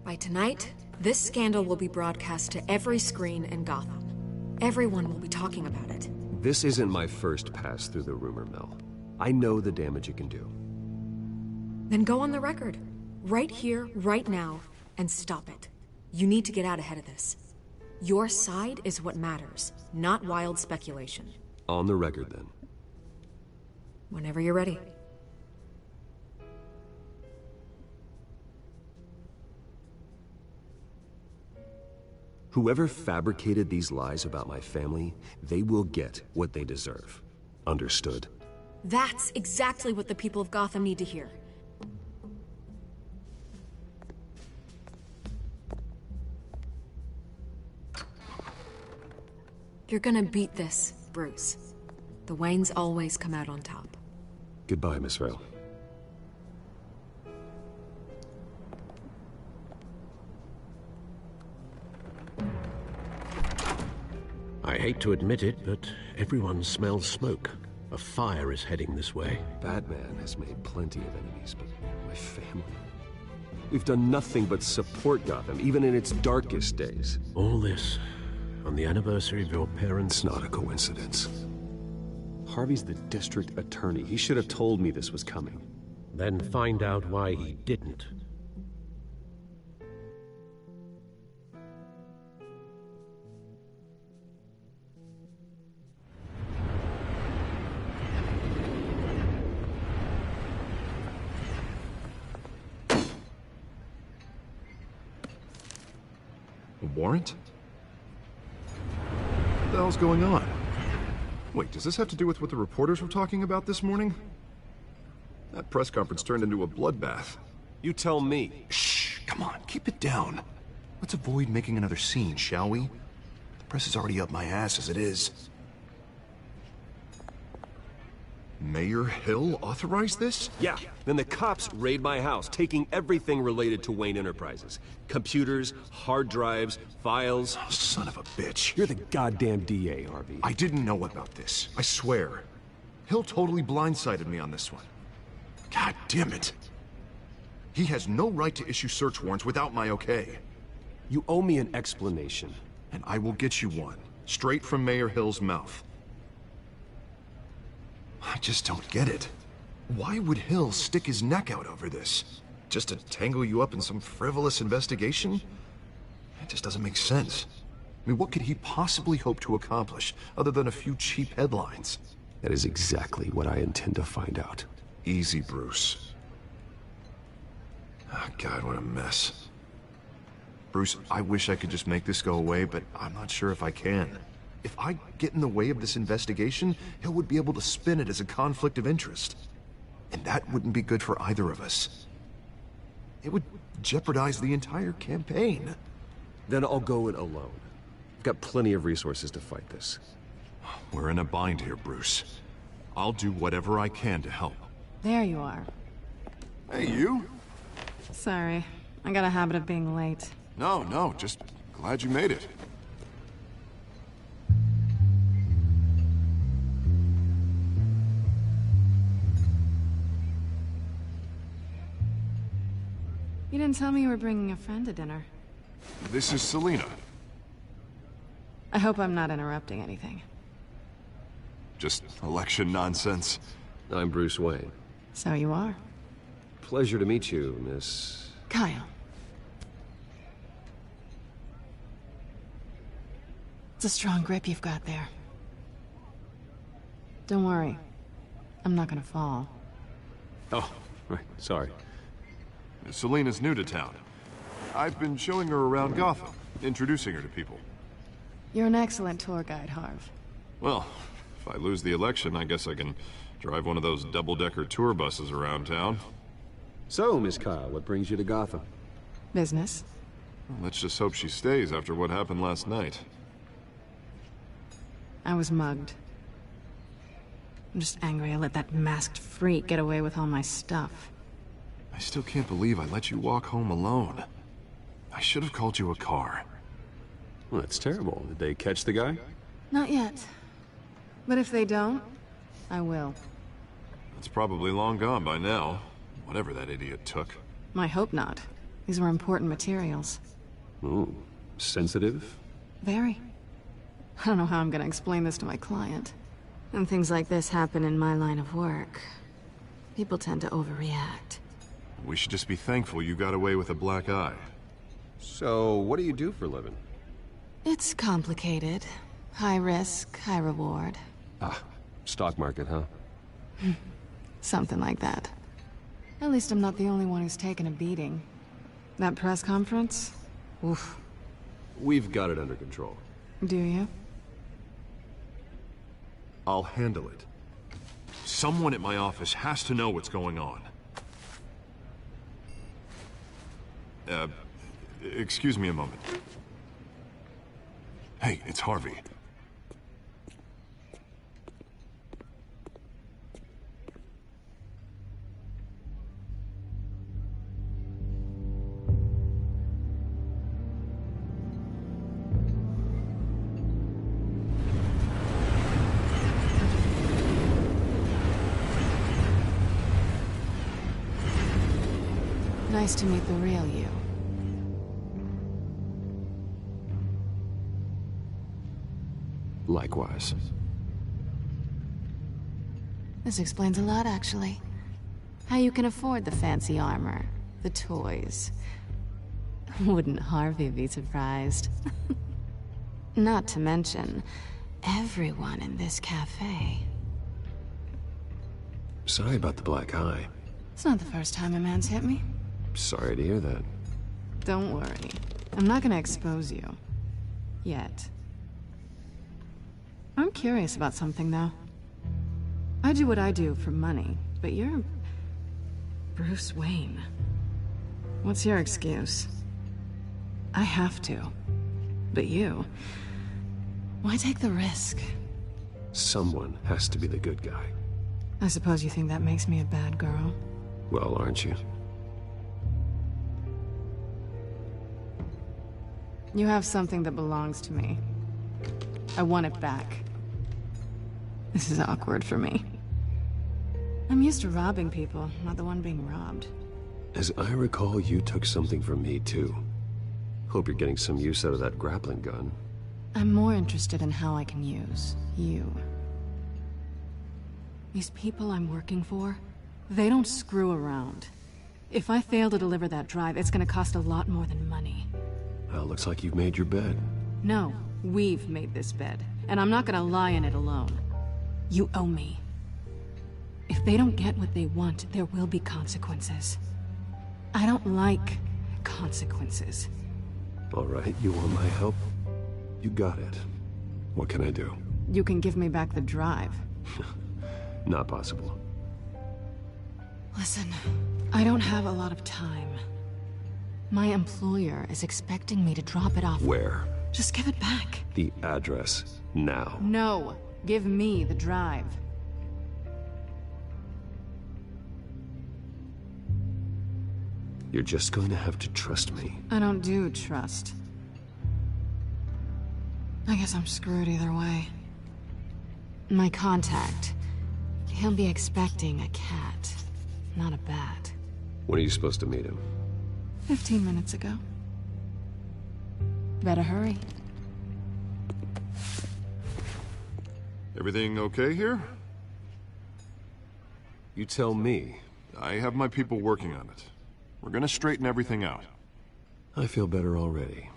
By tonight, this scandal will be broadcast to every screen in Gotham. Everyone will be talking about it. This isn't my first pass through the rumor mill. I know the damage it can do. Then go on the record. Right here, right now, and stop it. You need to get out ahead of this. Your side is what matters, not wild speculation. On the record, then. Whenever you're ready. Whoever fabricated these lies about my family, they will get what they deserve. Understood? That's exactly what the people of Gotham need to hear. You're gonna beat this, Bruce. The Waynes always come out on top. Goodbye, Miss Vale. I hate to admit it, but everyone smells smoke. A fire is heading this way. Batman has made plenty of enemies, but my family... We've done nothing but support Gotham, even in its darkest days. All this on the anniversary of your parents'... It's not a coincidence. Harvey's the district attorney. He should have told me this was coming. Then find out why he didn't. A warrant? What the hell's going on? Wait, does this have to do with what the reporters were talking about this morning? That press conference turned into a bloodbath. You tell me. Shh, come on, keep it down. Let's avoid making another scene, shall we? The press is already up my ass as it is. Mayor Hill authorized this? Yeah, then the cops raid my house, taking everything related to Wayne Enterprises. Computers, hard drives, files. Oh, son of a bitch. You're the goddamn DA, Harvey. I didn't know about this, I swear. Hill totally blindsided me on this one. God damn it. He has no right to issue search warrants without my okay. You owe me an explanation. And I will get you one, straight from Mayor Hill's mouth. I just don't get it. Why would Hill stick his neck out over this? Just to tangle you up in some frivolous investigation? It just doesn't make sense. I mean, what could he possibly hope to accomplish, other than a few cheap headlines? That is exactly what I intend to find out. Easy, Bruce. Oh, God, what a mess. Bruce, I wish I could just make this go away, but I'm not sure if I can. If I get in the way of this investigation, Hill would be able to spin it as a conflict of interest. And that wouldn't be good for either of us. It would jeopardize the entire campaign. Then I'll go it alone. I've got plenty of resources to fight this. We're in a bind here, Bruce. I'll do whatever I can to help. There you are. Hey, you? Sorry. I got a habit of being late. No, just glad you made it. You didn't tell me you were bringing a friend to dinner. This is Selina. I hope I'm not interrupting anything. Just election nonsense. I'm Bruce Wayne. So you are. Pleasure to meet you, Miss... Kyle. It's a strong grip you've got there. Don't worry. I'm not gonna fall. Oh, right, sorry. Selina's new to town. I've been showing her around Gotham, introducing her to people. You're an excellent tour guide, Harv. Well, if I lose the election, I guess I can drive one of those double-decker tour buses around town. So, Miss Kyle, what brings you to Gotham? Business. Well, let's just hope she stays after what happened last night. I was mugged. I'm just angry I let that masked freak get away with all my stuff. I still can't believe I let you walk home alone. I should have called you a car. Well, that's terrible. Did they catch the guy? Not yet. But if they don't, I will. It's probably long gone by now. Whatever that idiot took. I hope not. These were important materials. Ooh, sensitive? Very. I don't know how I'm gonna explain this to my client. When things like this happen in my line of work, people tend to overreact. We should just be thankful you got away with a black eye. So, what do you do for a living? It's complicated. High risk, high reward. Ah, stock market, huh? Something like that. At least I'm not the only one who's taken a beating. That press conference? Oof. We've got it under control. Do you? I'll handle it. Someone at my office has to know what's going on. Excuse me a moment. Hey, it's Harvey. Nice to meet the real you. Likewise. This explains a lot, actually. How you can afford the fancy armor, the toys. Wouldn't Harvey be surprised? Not to mention, everyone in this cafe. Sorry about the black eye. It's not the first time a man's hit me. Sorry to hear that. Don't worry. I'm not gonna expose you. Yet. I'm curious about something, though. I do what I do for money, but you're... Bruce Wayne. What's your excuse? I have to. But you... Why take the risk? Someone has to be the good guy. I suppose you think that makes me a bad girl? Well, aren't you? You have something that belongs to me. I want it back. This is awkward for me. I'm used to robbing people, not the one being robbed. As I recall, you took something from me, too. Hope you're getting some use out of that grappling gun. I'm more interested in how I can use you. These people I'm working for, they don't screw around. If I fail to deliver that drive, it's gonna cost a lot more than money. Well, looks like you've made your bed. No, we've made this bed, and I'm not gonna lie in it alone. You owe me. If they don't get what they want, there will be consequences. I don't like consequences. All right, you want my help? You got it. What can I do? You can give me back the drive. Not possible. Listen, I don't have a lot of time. My employer is expecting me to drop it off. Where? Just give it back. The address, now. No, give me the drive. You're just going to have to trust me. I don't do trust. I guess I'm screwed either way. My contact, he'll be expecting a cat, not a bat. When are you supposed to meet him? 15 minutes ago. Better hurry. Everything okay here? You tell me. I have my people working on it. We're gonna straighten everything out. I feel better already.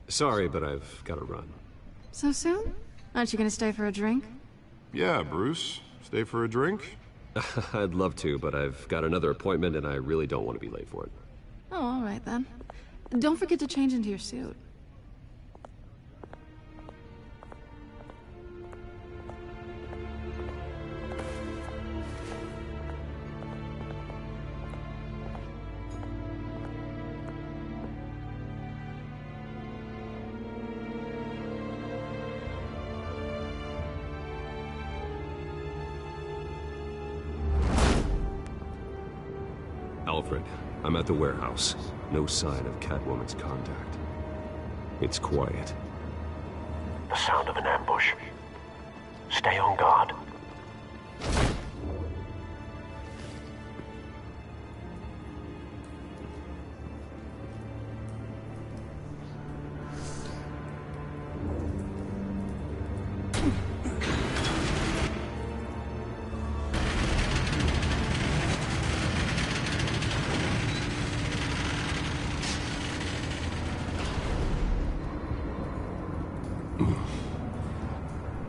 Sorry, but I've got to run. So soon? Aren't you gonna stay for a drink? Yeah, Bruce. Stay for a drink? I'd love to, but I've got another appointment and I really don't want to be late for it. Oh, all right then. Don't forget to change into your suit. Alfred, I'm at the warehouse. No sign of Catwoman's contact. It's quiet. The sound of an ambush. Stay on guard.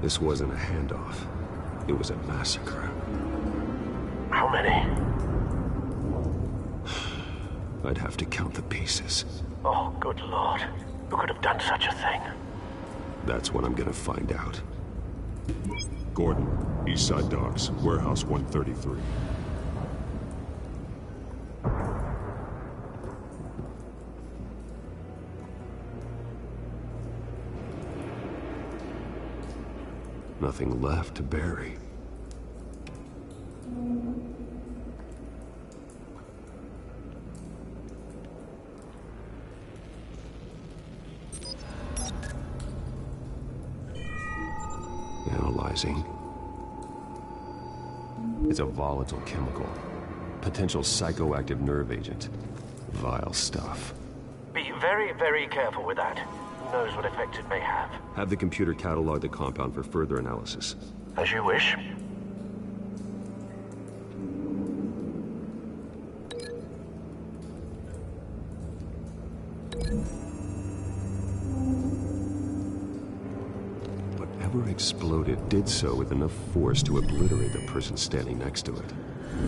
This wasn't a handoff. It was a massacre. How many? I'd have to count the pieces. Oh, good lord. Who could have done such a thing? That's what I'm gonna find out. Gordon, Eastside Docks, Warehouse 133. Nothing left to bury. Analyzing. It's a volatile chemical. Potential psychoactive nerve agent. Vile stuff. Be very, very careful with that. Who knows what effect it may have. Have the computer catalog the compound for further analysis. As you wish. Whatever exploded did so with enough force to obliterate the person standing next to it.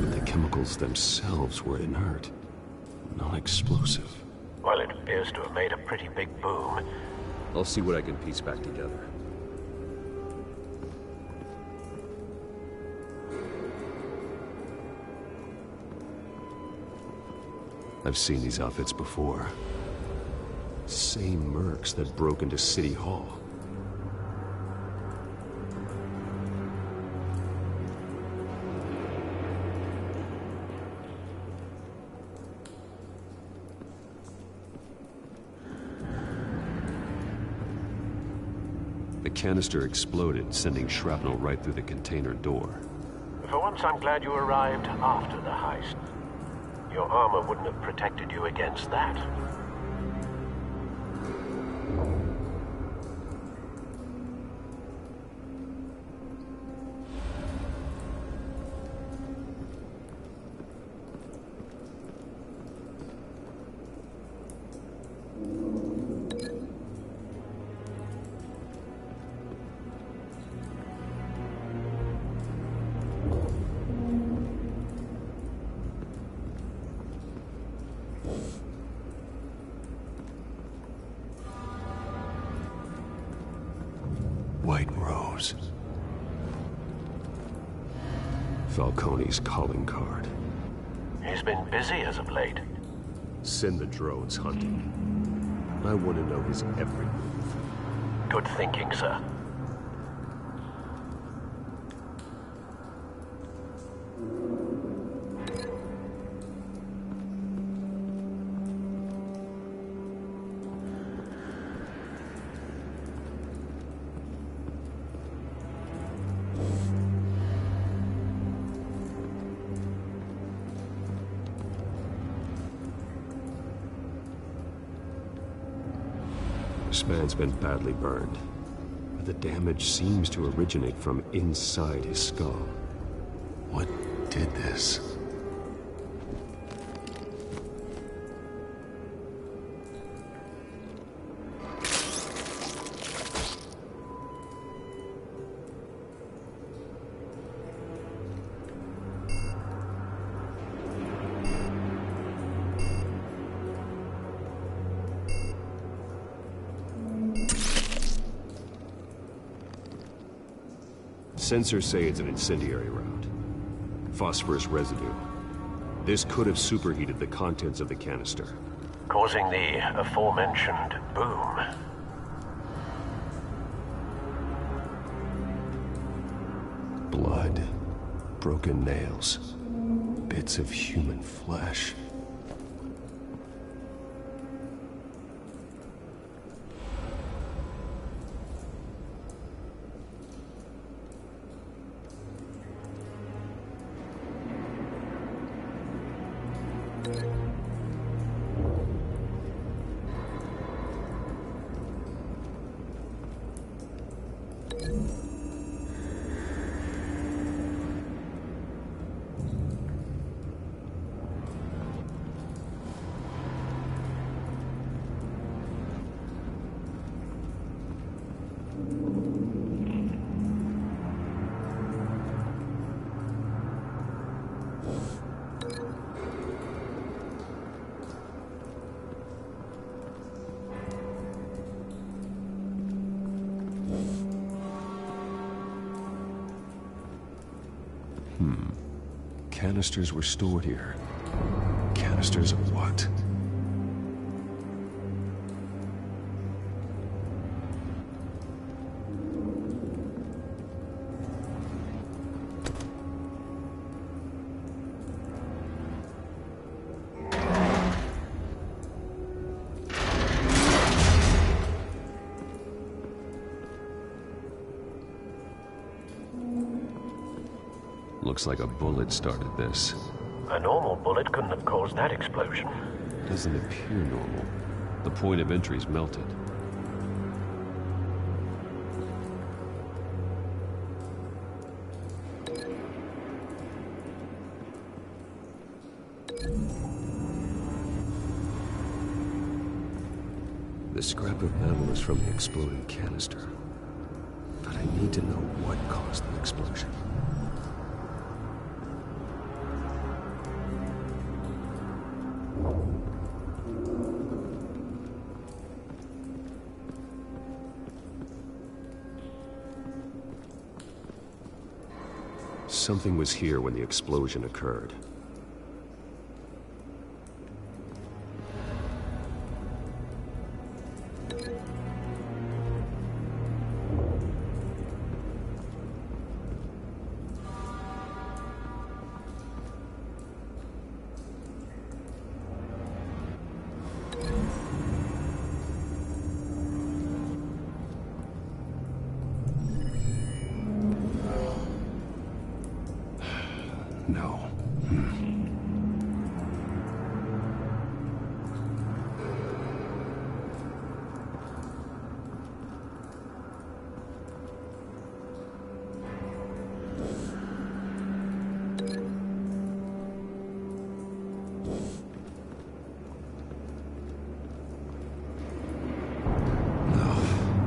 But the chemicals themselves were inert, non-explosive. Well, it appears to have made a pretty big boom. I'll see what I can piece back together. I've seen these outfits before. Same mercs that broke into City Hall. The canister exploded, sending shrapnel right through the container door. For once, I'm glad you arrived after the heist. Your armor wouldn't have protected you against that. white rose. Falcone's calling card. He's been busy as of late. Send the drones hunting. I want to know his every move. Good thinking, sir. This man's been badly burned, but the damage seems to originate from inside his skull. What did this? Sensors say it's an incendiary round. Phosphorus residue. This could have superheated the contents of the canister, causing the aforementioned boom. Blood, broken nails, bits of human flesh. Canisters were stored here. Canisters of what? Looks like a bullet started this. A normal bullet couldn't have caused that explosion. Doesn't appear normal. The point of entry's melted. The scrap of metal is from the exploding canister. But I need to know what caused the explosion. Something was here when the explosion occurred. No.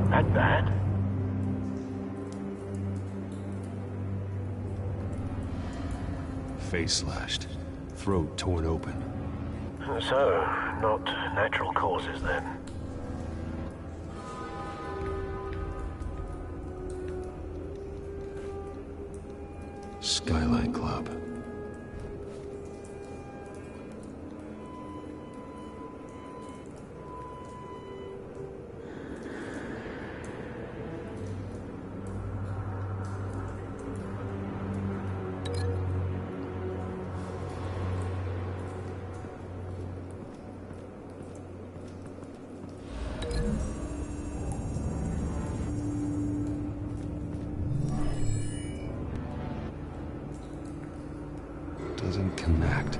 That bad? Face slashed, throat torn open. So, not natural causes then. Skyline Club. Doesn't connect.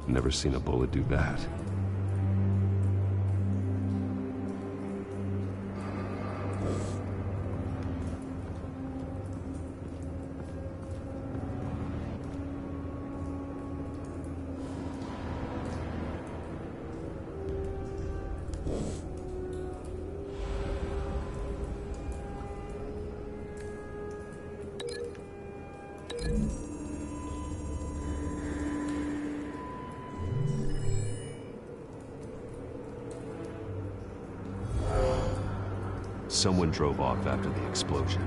Never seen a bullet do that. Someone drove off after the explosion.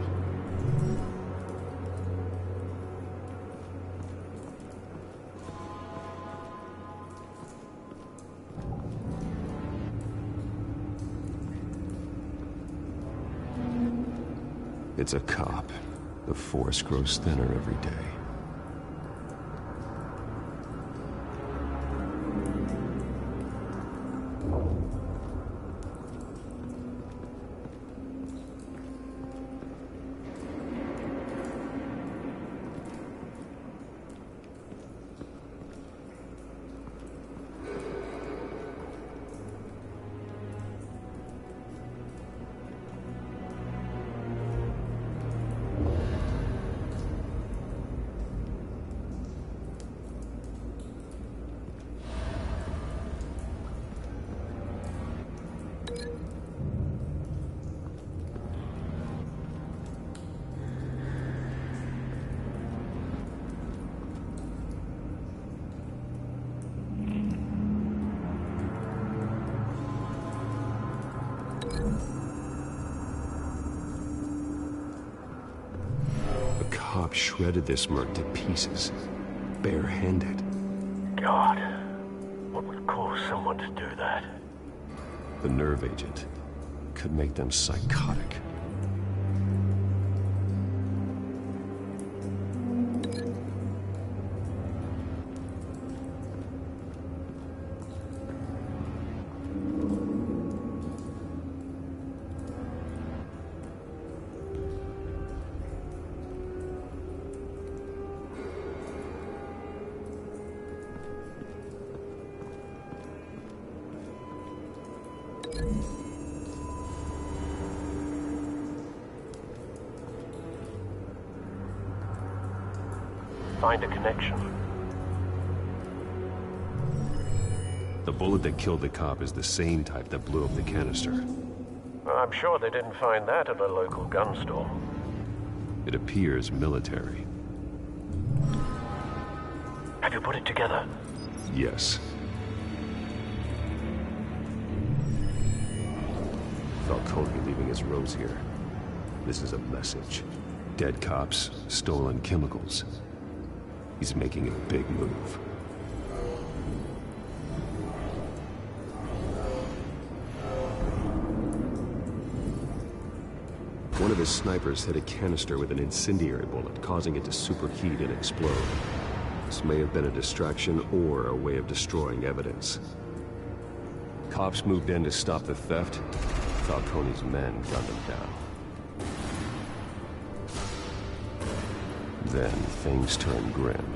It's a cop. The force grows thinner every day. Shredded this merc to pieces, barehanded. God, what would cause someone to do that? The nerve agent could make them psychotic. Find a connection. The bullet that killed the cop is the same type that blew up the canister. I'm sure they didn't find that at a local gun store. It appears military. Have you put it together? Yes. Falcone leaving his rose here. This is a message. Dead cops, stolen chemicals. He's making a big move. of his snipers hit a canister with an incendiary bullet, causing it to superheat and explode. This may have been a distraction or a way of destroying evidence. Cops moved in to stop the theft. Falcone's men gunned them down. Then things turned grim.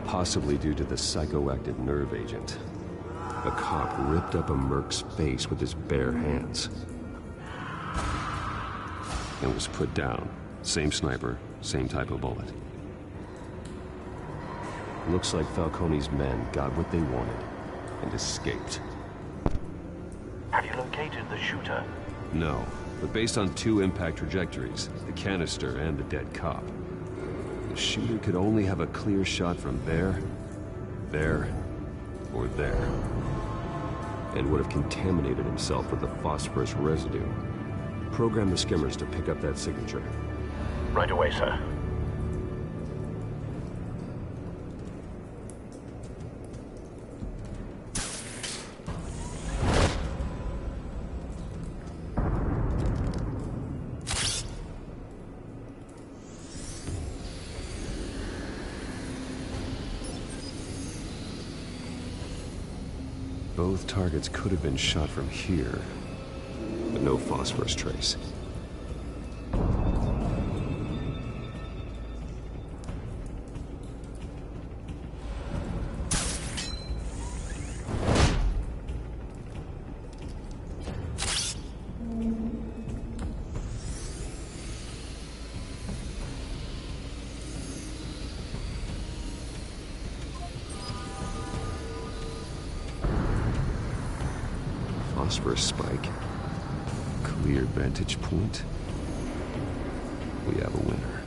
Possibly due to the psychoactive nerve agent. A cop ripped up a merc's face with his bare hands. And was put down. Same sniper, same type of bullet. Looks like Falcone's men got what they wanted and escaped. Have you located the shooter? No, but based on 2 impact trajectories, the canister and the dead cop, the shooter could only have a clear shot from there, or there, and would have contaminated himself with the phosphorus residue. Program the skimmers to pick up that signature. Right away, sir. Both targets could have been shot from here, but no phosphorus trace. Phosphorus spike. Clear vantage point. We have a winner.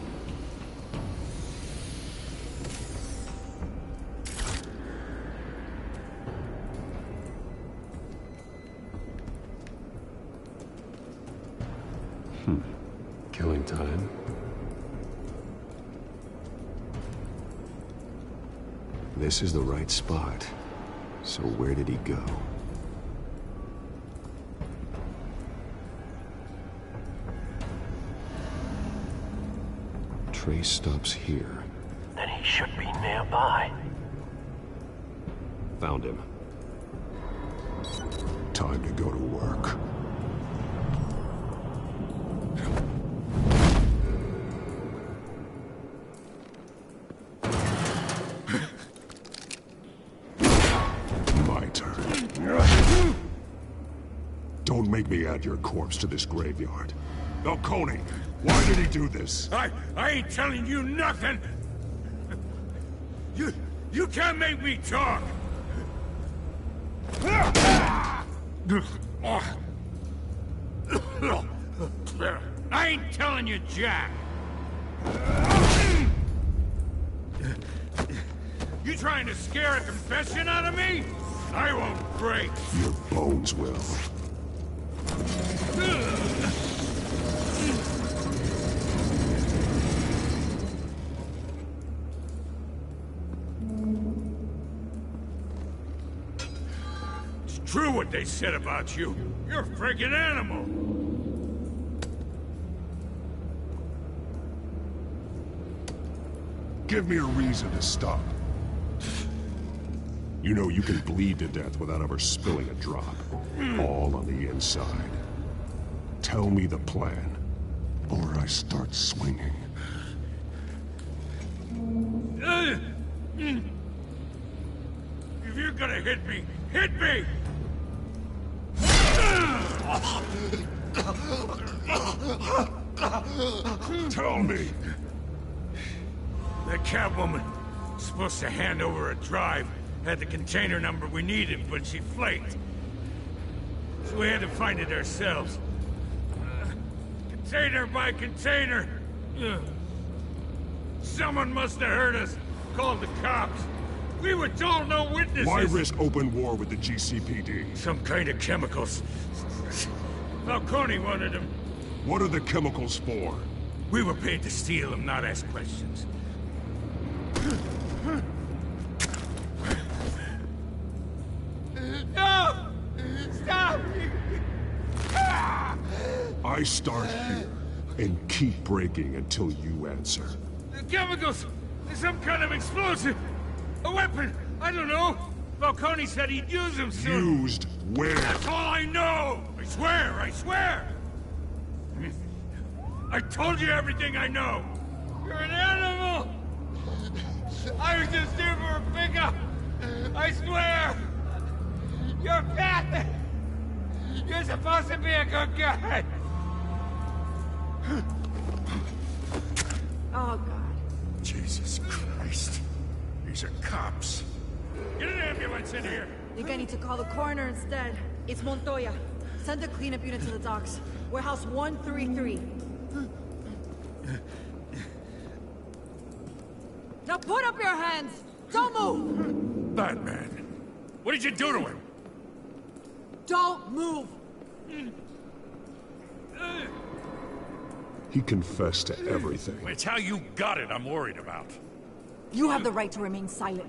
Killing time. This is the right spot. So where did he go? Trace stops here. Then he should be nearby. Found him. Time to go to work. My turn. Don't make me add your corpse to this graveyard. Falcone, why did he do this? I ain't telling you nothing! You can't make me talk! I ain't telling you jack! You trying to scare a confession out of me? I won't break! Your bones will. It's true what they said about you. You're a friggin' animal. Give me a reason to stop. You know you can bleed to death without ever spilling a drop. All on the inside. Tell me the plan, or I start swinging. If you're gonna hit me, hit me! Tell me! That Catwoman supposed to hand over a drive, had the container number we needed, but she flaked. So we had to find it ourselves. Container by container. Someone must have heard us, called the cops. We were told no witnesses. Why risk open war with the GCPD? Some kind of chemicals. Falcone wanted them. What are the chemicals for? We were paid to steal them, not ask questions. No! Stop! I start here and keep breaking until you answer. The chemicals! There's some kind of explosive! A weapon! I don't know! Falcone said he'd use them soon! Used where? That's all I know! I swear! I swear! I told you everything I know! You're an animal! I was just here for a pickup! I swear! You're fat! You're supposed to be a good guy! Oh, God. Jesus Christ. These are cops. Get an ambulance in here! You think I need to call the coroner instead? It's Montoya. Send the cleanup unit to the docks. Warehouse 133. Now put up your hands! Don't move! Batman. What did you do to him? Don't move! He confessed to everything. It's how you got it I'm worried about. You have the right to remain silent.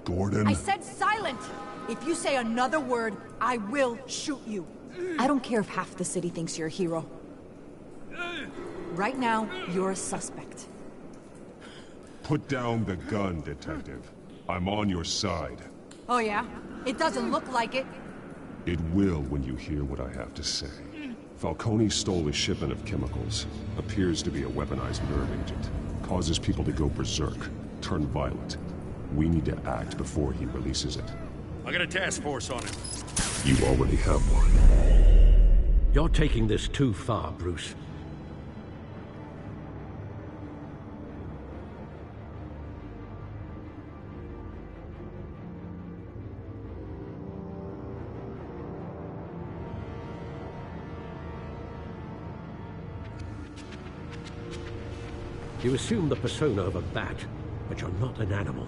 Gordon? I said silent! If you say another word, I will shoot you. I don't care if half the city thinks you're a hero. Right now, you're a suspect. Put down the gun, Detective. I'm on your side. Oh yeah? It doesn't look like it. It will when you hear what I have to say. Falcone stole a shipment of chemicals. Appears to be a weaponized nerve agent. Causes people to go berserk, turn violent. We need to act before he releases it. I got a task force on it. You already have one. You're taking this too far, Bruce. You assume the persona of a bat, but you're not an animal.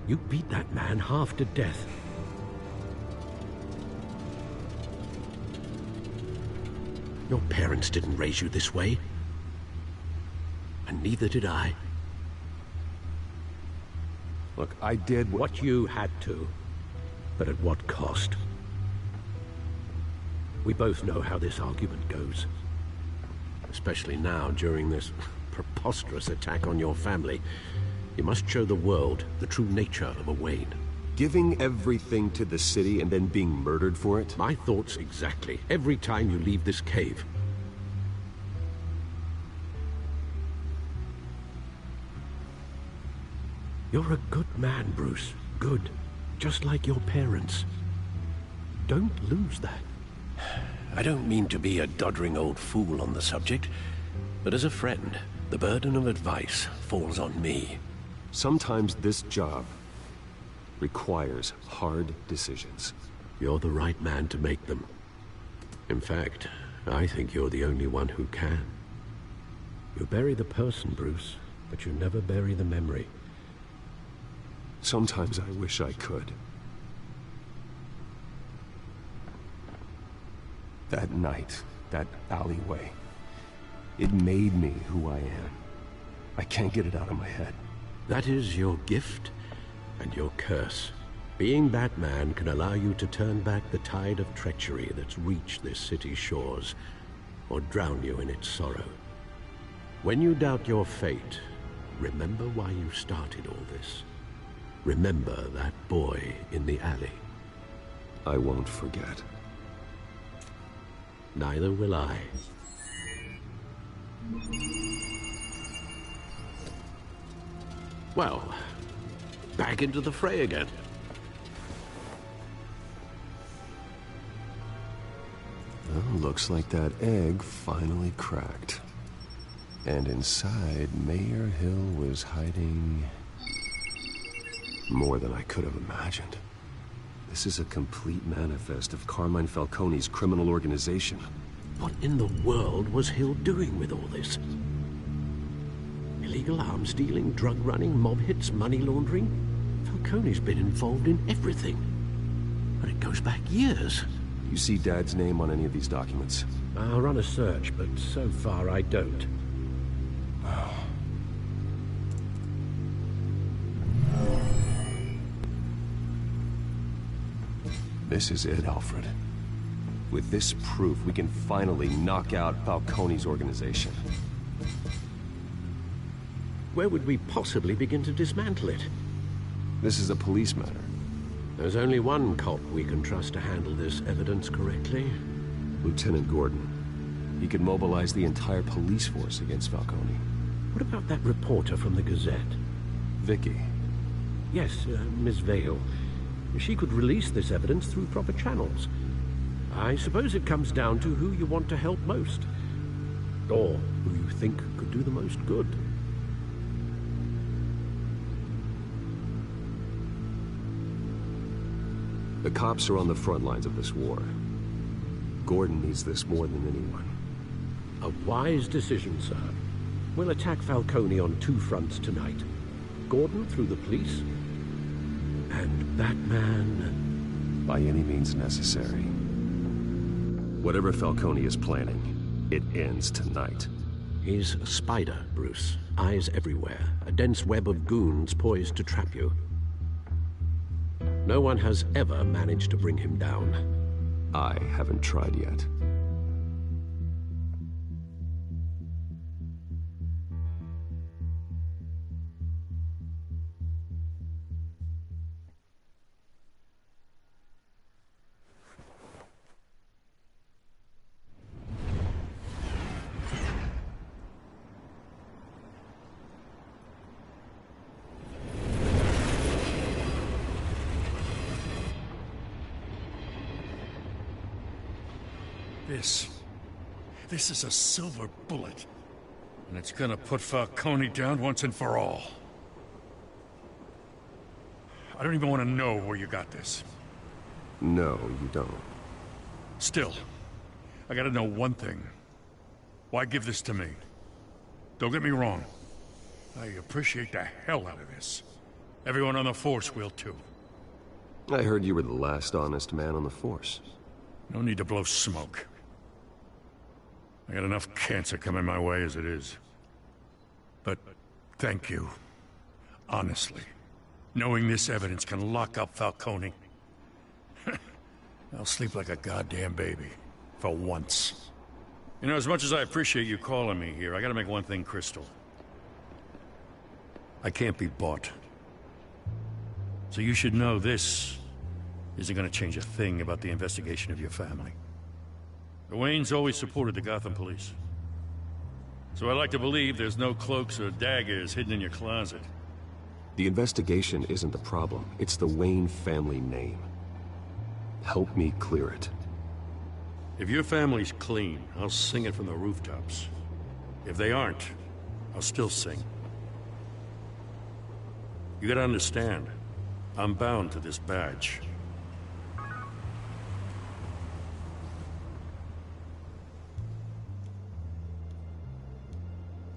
You beat that man half to death. Your parents didn't raise you this way. And neither did I. Look, I did what you had to, but at what cost? We both know how this argument goes. Especially now, during this preposterous attack on your family. You must show the world the true nature of a Wayne. Giving everything to the city and then being murdered for it? My thoughts exactly. Every time you leave this cave. You're a good man, Bruce. Good. Just like your parents. Don't lose that. I don't mean to be a doddering old fool on the subject, but as a friend, the burden of advice falls on me. Sometimes this job requires hard decisions. You're the right man to make them. In fact, I think you're the only one who can. You bury the person, Bruce, but you never bury the memory. Sometimes I wish I could. That night, that alleyway, it made me who I am. I can't get it out of my head. That is your gift and your curse. Being Batman can allow you to turn back the tide of treachery that's reached this city's shores, or drown you in its sorrow. When you doubt your fate, remember why you started all this. Remember that boy in the alley. I won't forget. Neither will I. Well, back into the fray again. Well, looks like that egg finally cracked. And inside, Mayor Hill was hiding more than I could have imagined. This is a complete manifest of Carmine Falcone's criminal organization. What in the world was Hill doing with all this? Illegal arms dealing, drug running, mob hits, money laundering? Falcone's been involved in everything. But it goes back years. You see Dad's name on any of these documents? I'll run a search, but so far I don't. This is it, Alfred. With this proof, we can finally knock out Falcone's organization. Where would we possibly begin to dismantle it? This is a police matter. There's only one cop we can trust to handle this evidence correctly. Lieutenant Gordon. He could mobilize the entire police force against Falcone. What about that reporter from the Gazette? Vicky. Yes, Miss Vale. She could release this evidence through proper channels. I suppose it comes down to who you want to help most. Or who you think could do the most good. The cops are on the front lines of this war. Gordon needs this more than anyone. A wise decision, sir. We'll attack Falcone on two fronts tonight. Gordon through the police, and Batman... by any means necessary. Whatever Falcone is planning, it ends tonight. He's a spider, Bruce. Eyes everywhere. A dense web of goons poised to trap you. No one has ever managed to bring him down. I haven't tried yet. This is a silver bullet. And it's gonna put Falcone down once and for all. I don't even want to know where you got this. No, you don't. Still, I gotta know one thing. Why give this to me? Don't get me wrong. I appreciate the hell out of this. Everyone on the Force will too. I heard you were the last honest man on the Force. No need to blow smoke. I got enough cancer coming my way as it is. But thank you. Honestly. Knowing this evidence can lock up Falcone. I'll sleep like a goddamn baby. For once. You know, as much as I appreciate you calling me here, I gotta make one thing crystal. I can't be bought. So you should know this isn't gonna change a thing about the investigation of your family. The Waynes always supported the Gotham police. So I like to believe there's no cloaks or daggers hidden in your closet. The investigation isn't the problem. It's the Wayne family name. Help me clear it. If your family's clean, I'll sing it from the rooftops. If they aren't, I'll still sing. You gotta understand, I'm bound to this badge.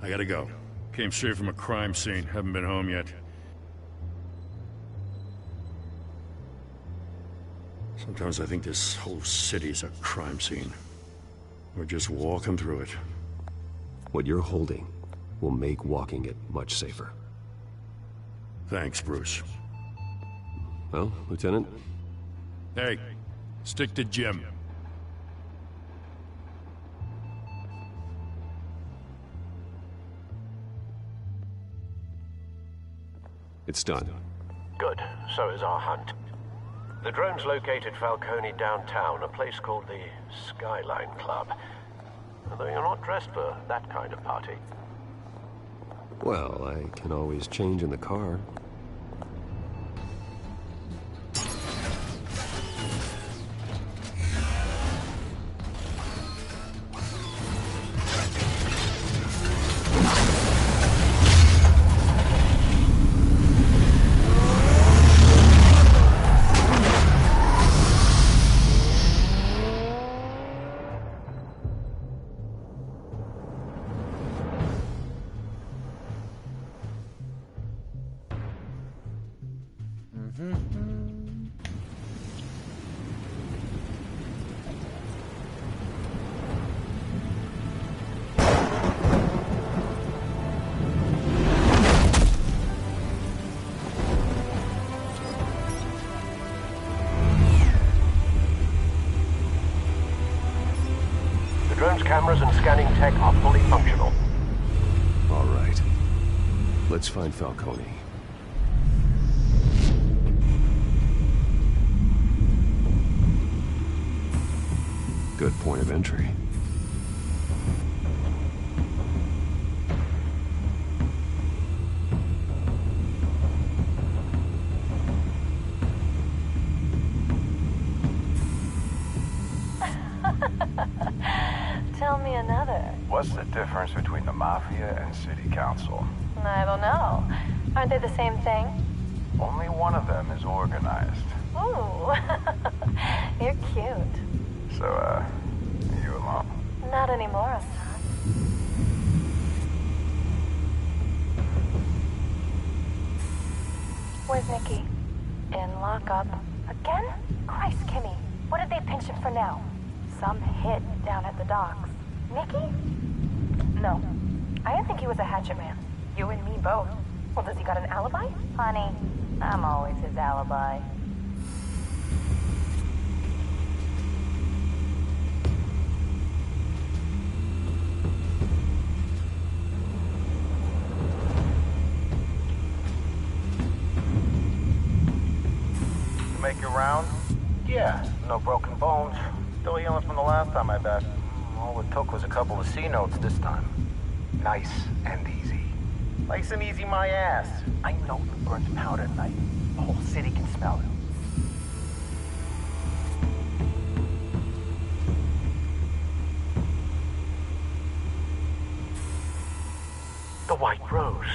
I gotta go. Came straight from a crime scene. Haven't been home yet. Sometimes I think this whole city's a crime scene. We're just walking through it. What you're holding will make walking it much safer. Thanks, Bruce. Well, Lieutenant? Hey, stick to Jim. It's done. Good. So is our hunt. The drone's located Falcone downtown, a place called the Skyline Club. Although you're not dressed for that kind of party. Well, I can always change in the car. Let's find Falcone. Good point of entry. Tell me another. What's the difference between the Mafia and City Council? I don't know. Aren't they the same thing? Only one of them is organized. Ooh, you're cute. So, are you alone? Not anymore, Assad. Where's Nicky? In lockup. Again? Christ, Kimmy. What did they pinch him for now? Some hit down at the docks. Nicky? No. I didn't think he was a hatchet man. You and me both. Well, does he got an alibi? Honey, I'm always his alibi. Make your round? Yeah, no broken bones. Still healing from the last time I bet. All it took was a couple of C notes this time. Nice and easy. Nice and easy my ass. I know you burned powder at night. The whole city can smell it. The White Rose.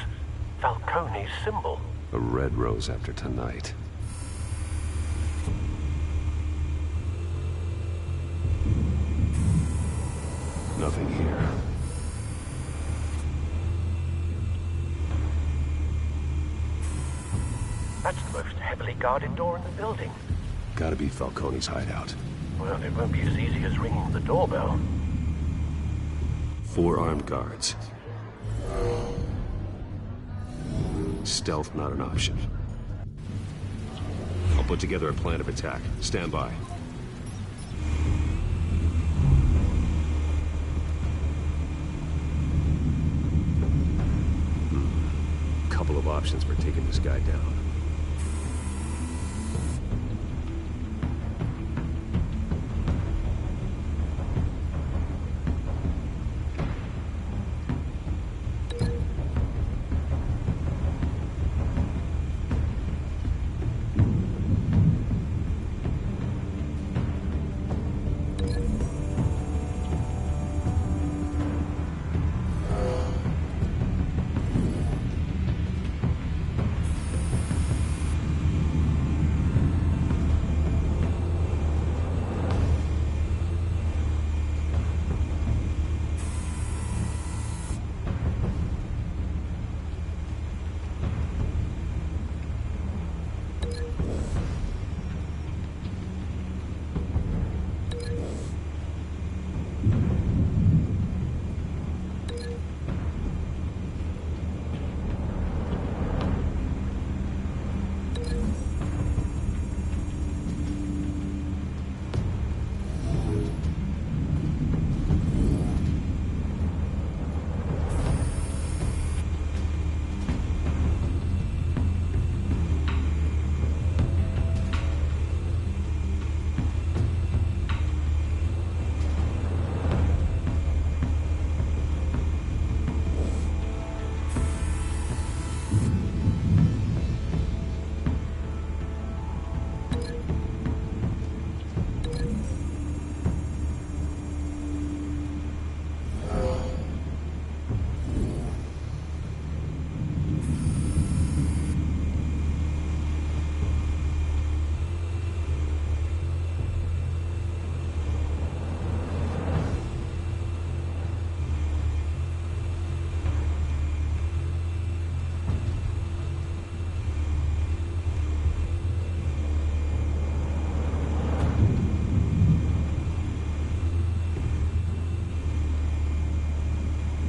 Falcone's symbol. A red rose after tonight. Nothing here. That's the most heavily guarded door in the building. Gotta be Falcone's hideout. Well, it won't be as easy as ringing the doorbell. 4 armed guards. Stealth not an option. I'll put together a plan of attack. Stand by. Couple of options for taking this guy down.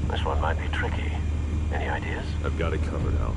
This one might be tricky. Any ideas? I've got it covered, Al.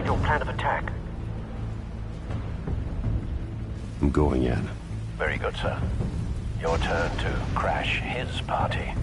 your plan of attack? I'm going in. Very good, sir. Your turn to crash his party.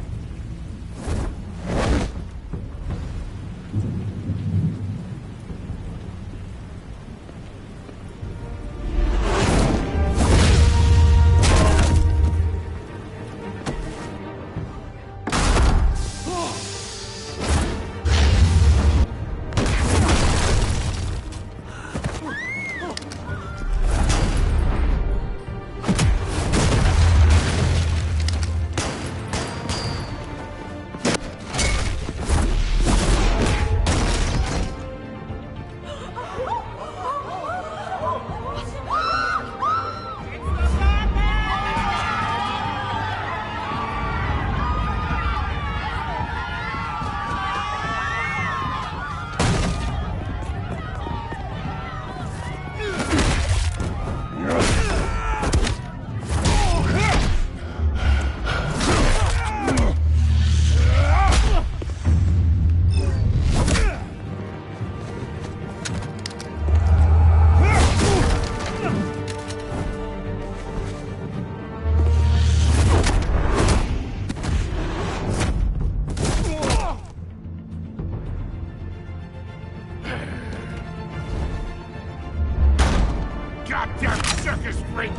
Goddamn circus freak!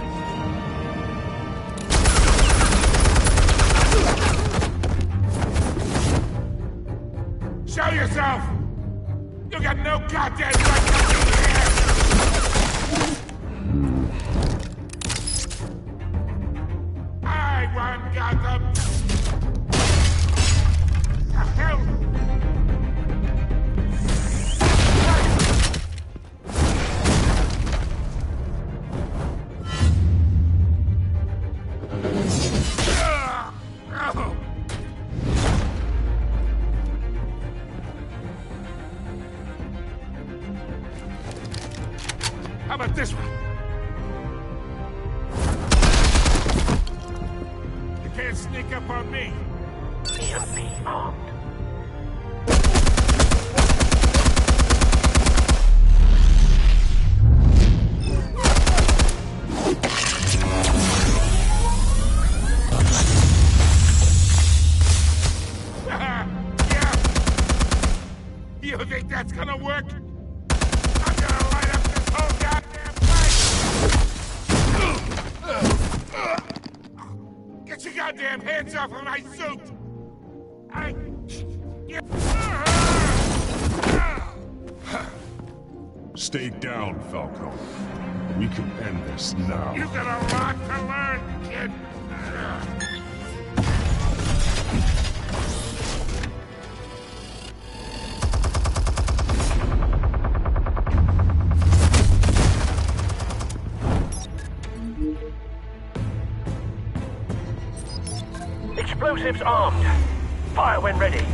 Show yourself! You got no goddamn right to be here! I won Gotham! The hell? How about this one? You can't sneak up on me. EMP armed. Yeah. You think that's gonna work? I'm gonna light up this whole goddamn place! Get your goddamn hands off of my suit! Stay down, Falcone. We can end this now. You got a lot to learn, kid! Explosives armed. Fire when ready.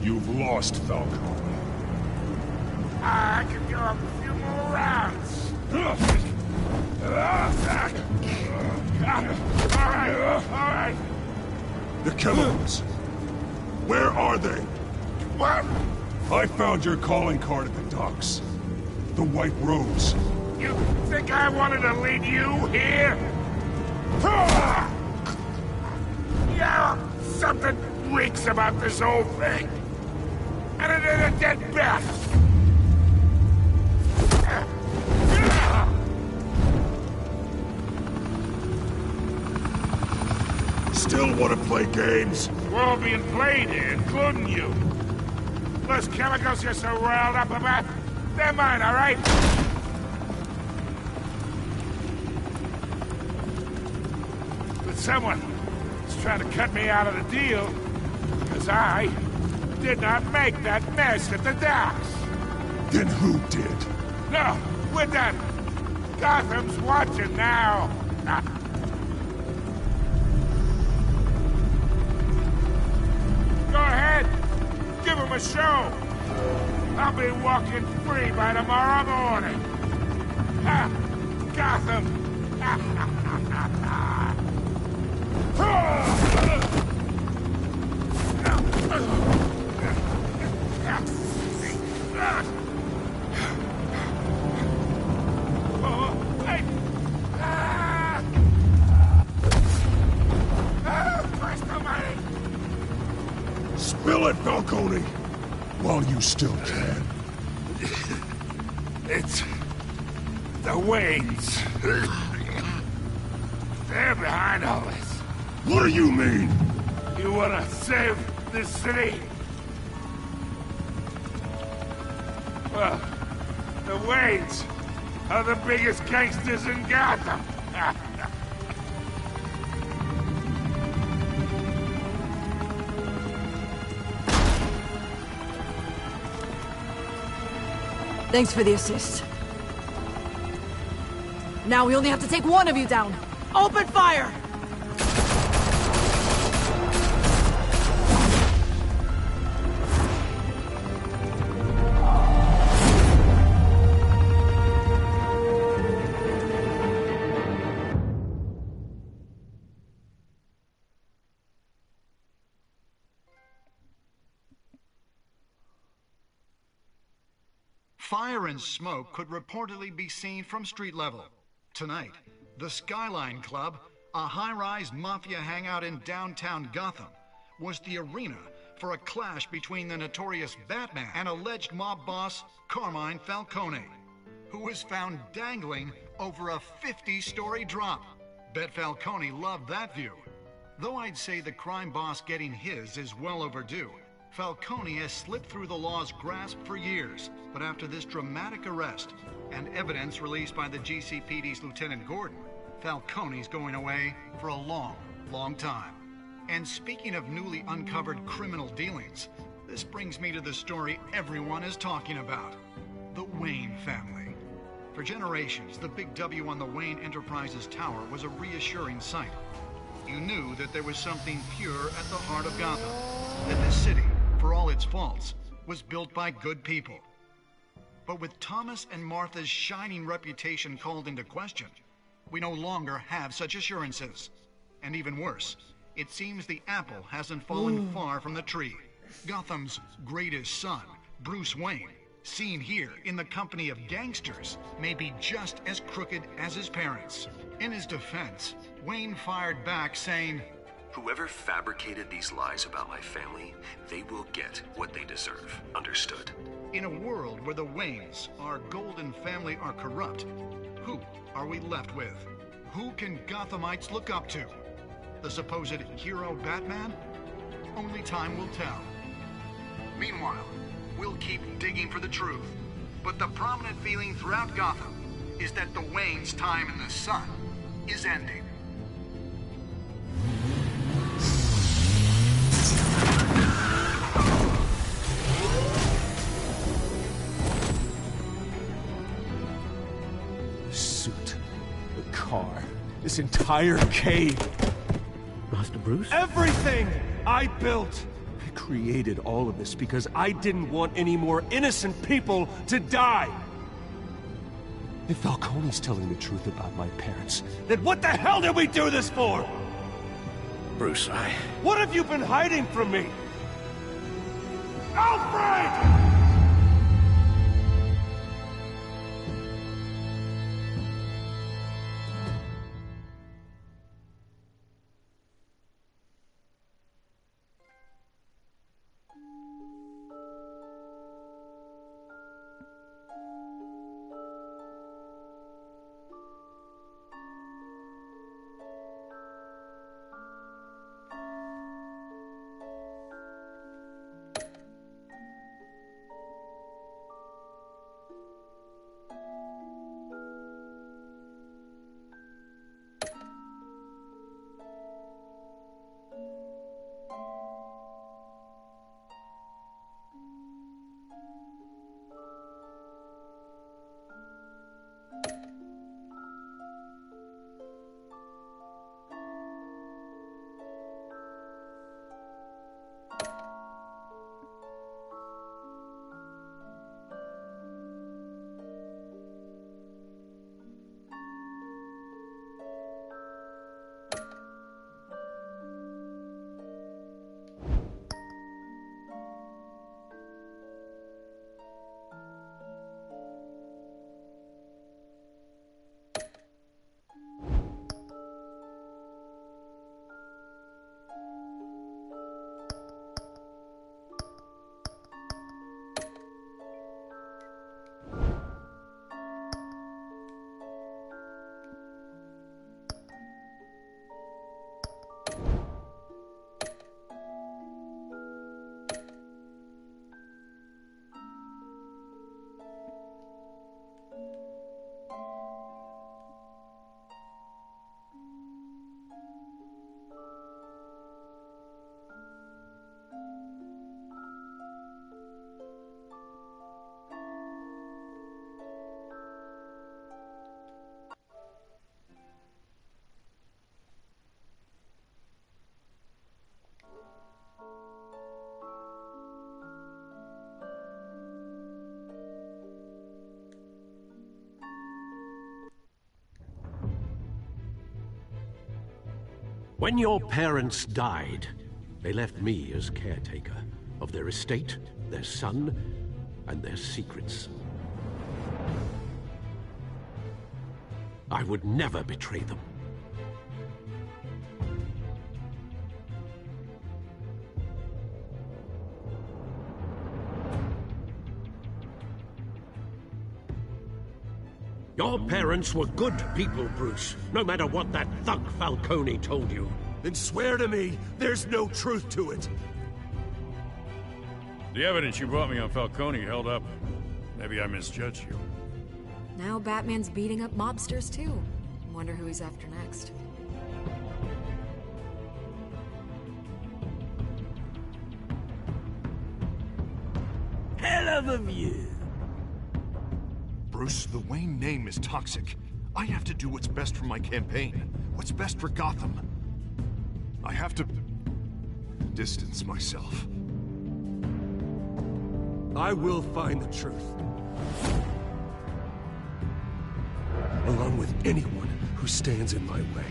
You've lost, Falcone. I could go up a few more rounds. All right. The chemicals. Where are they? What? I found your calling card at the docks. The White Rose. You think I wanted to lead you here? Yeah, something reeks about this whole thing. And it is a dead bat. Still want to play games? We're all being played here, including you. Those chemicals you're so riled up about, they're mine, all right? But someone is trying to cut me out of the deal, because I did not make that mess at the docks. Then who did? No, we're done. Gotham's watching now. Go ahead. Give him a show. I'll be walking free by tomorrow morning. Ha! Gotham! Spill it, Falcone! While you still can. It's the Waynes. They're behind all this. What do you mean? You wanna save this city? Well, the Waynes are the biggest gangsters in Gotham. Thanks for the assist. Now we only have to take one of you down. Open fire! Fire and smoke could reportedly be seen from street level. Tonight, the Skyline Club, a high-rise mafia hangout in downtown Gotham, was the arena for a clash between the notorious Batman and alleged mob boss Carmine Falcone, who was found dangling over a 50-story drop. Bet Falcone loved that view. Though I'd say the crime boss getting his is well overdue, Falcone has slipped through the law's grasp for years, but after this dramatic arrest and evidence released by the GCPD's Lieutenant Gordon, Falcone's going away for a long, long time. And speaking of newly uncovered criminal dealings, this brings me to the story everyone is talking about: the Wayne family. For generations, the big W on the Wayne Enterprises tower was a reassuring sight. You knew that there was something pure at the heart of Gotham, that this city, for all its faults, was built by good people. But with Thomas and Martha's shining reputation called into question, we no longer have such assurances. And even worse, it seems the apple hasn't fallen far from the tree. Gotham's greatest son, Bruce Wayne, seen here in the company of gangsters, may be just as crooked as his parents. In his defense, Wayne fired back saying, "Whoever fabricated these lies about my family, they will get what they deserve. Understood?" In a world where the Waynes, our golden family, are corrupt, who are we left with? Who can Gothamites look up to? The supposed hero Batman? Only time will tell. Meanwhile, we'll keep digging for the truth. But the prominent feeling throughout Gotham is that the Waynes' time in the sun is ending. Car. This entire cave. Master Bruce? Everything I built. I created all of this because I didn't want any more innocent people to die. If Falcone's telling the truth about my parents, then what the hell did we do this for? Bruce, What have you been hiding from me? Alfred! When your parents died, they left me as caretaker of their estate, their son, and their secrets. I would never betray them. Your parents were good people, Bruce, no matter what that thug Falcone told you. Then swear to me there's no truth to it. The evidence you brought me on Falcone held up. Maybe I misjudged you. Now Batman's beating up mobsters too. Wonder who he's after next. Hell of a view. Bruce, the Wayne name is toxic. I have to do what's best for my campaign. What's best for Gotham. I have to distance myself. I will find the truth. Along with anyone who stands in my way.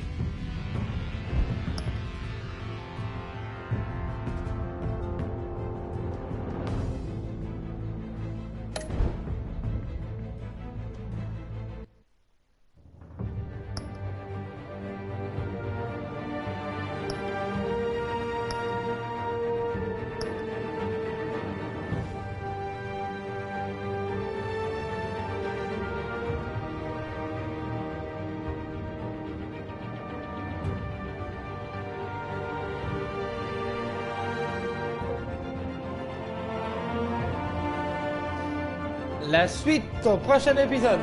La suite au prochain épisode.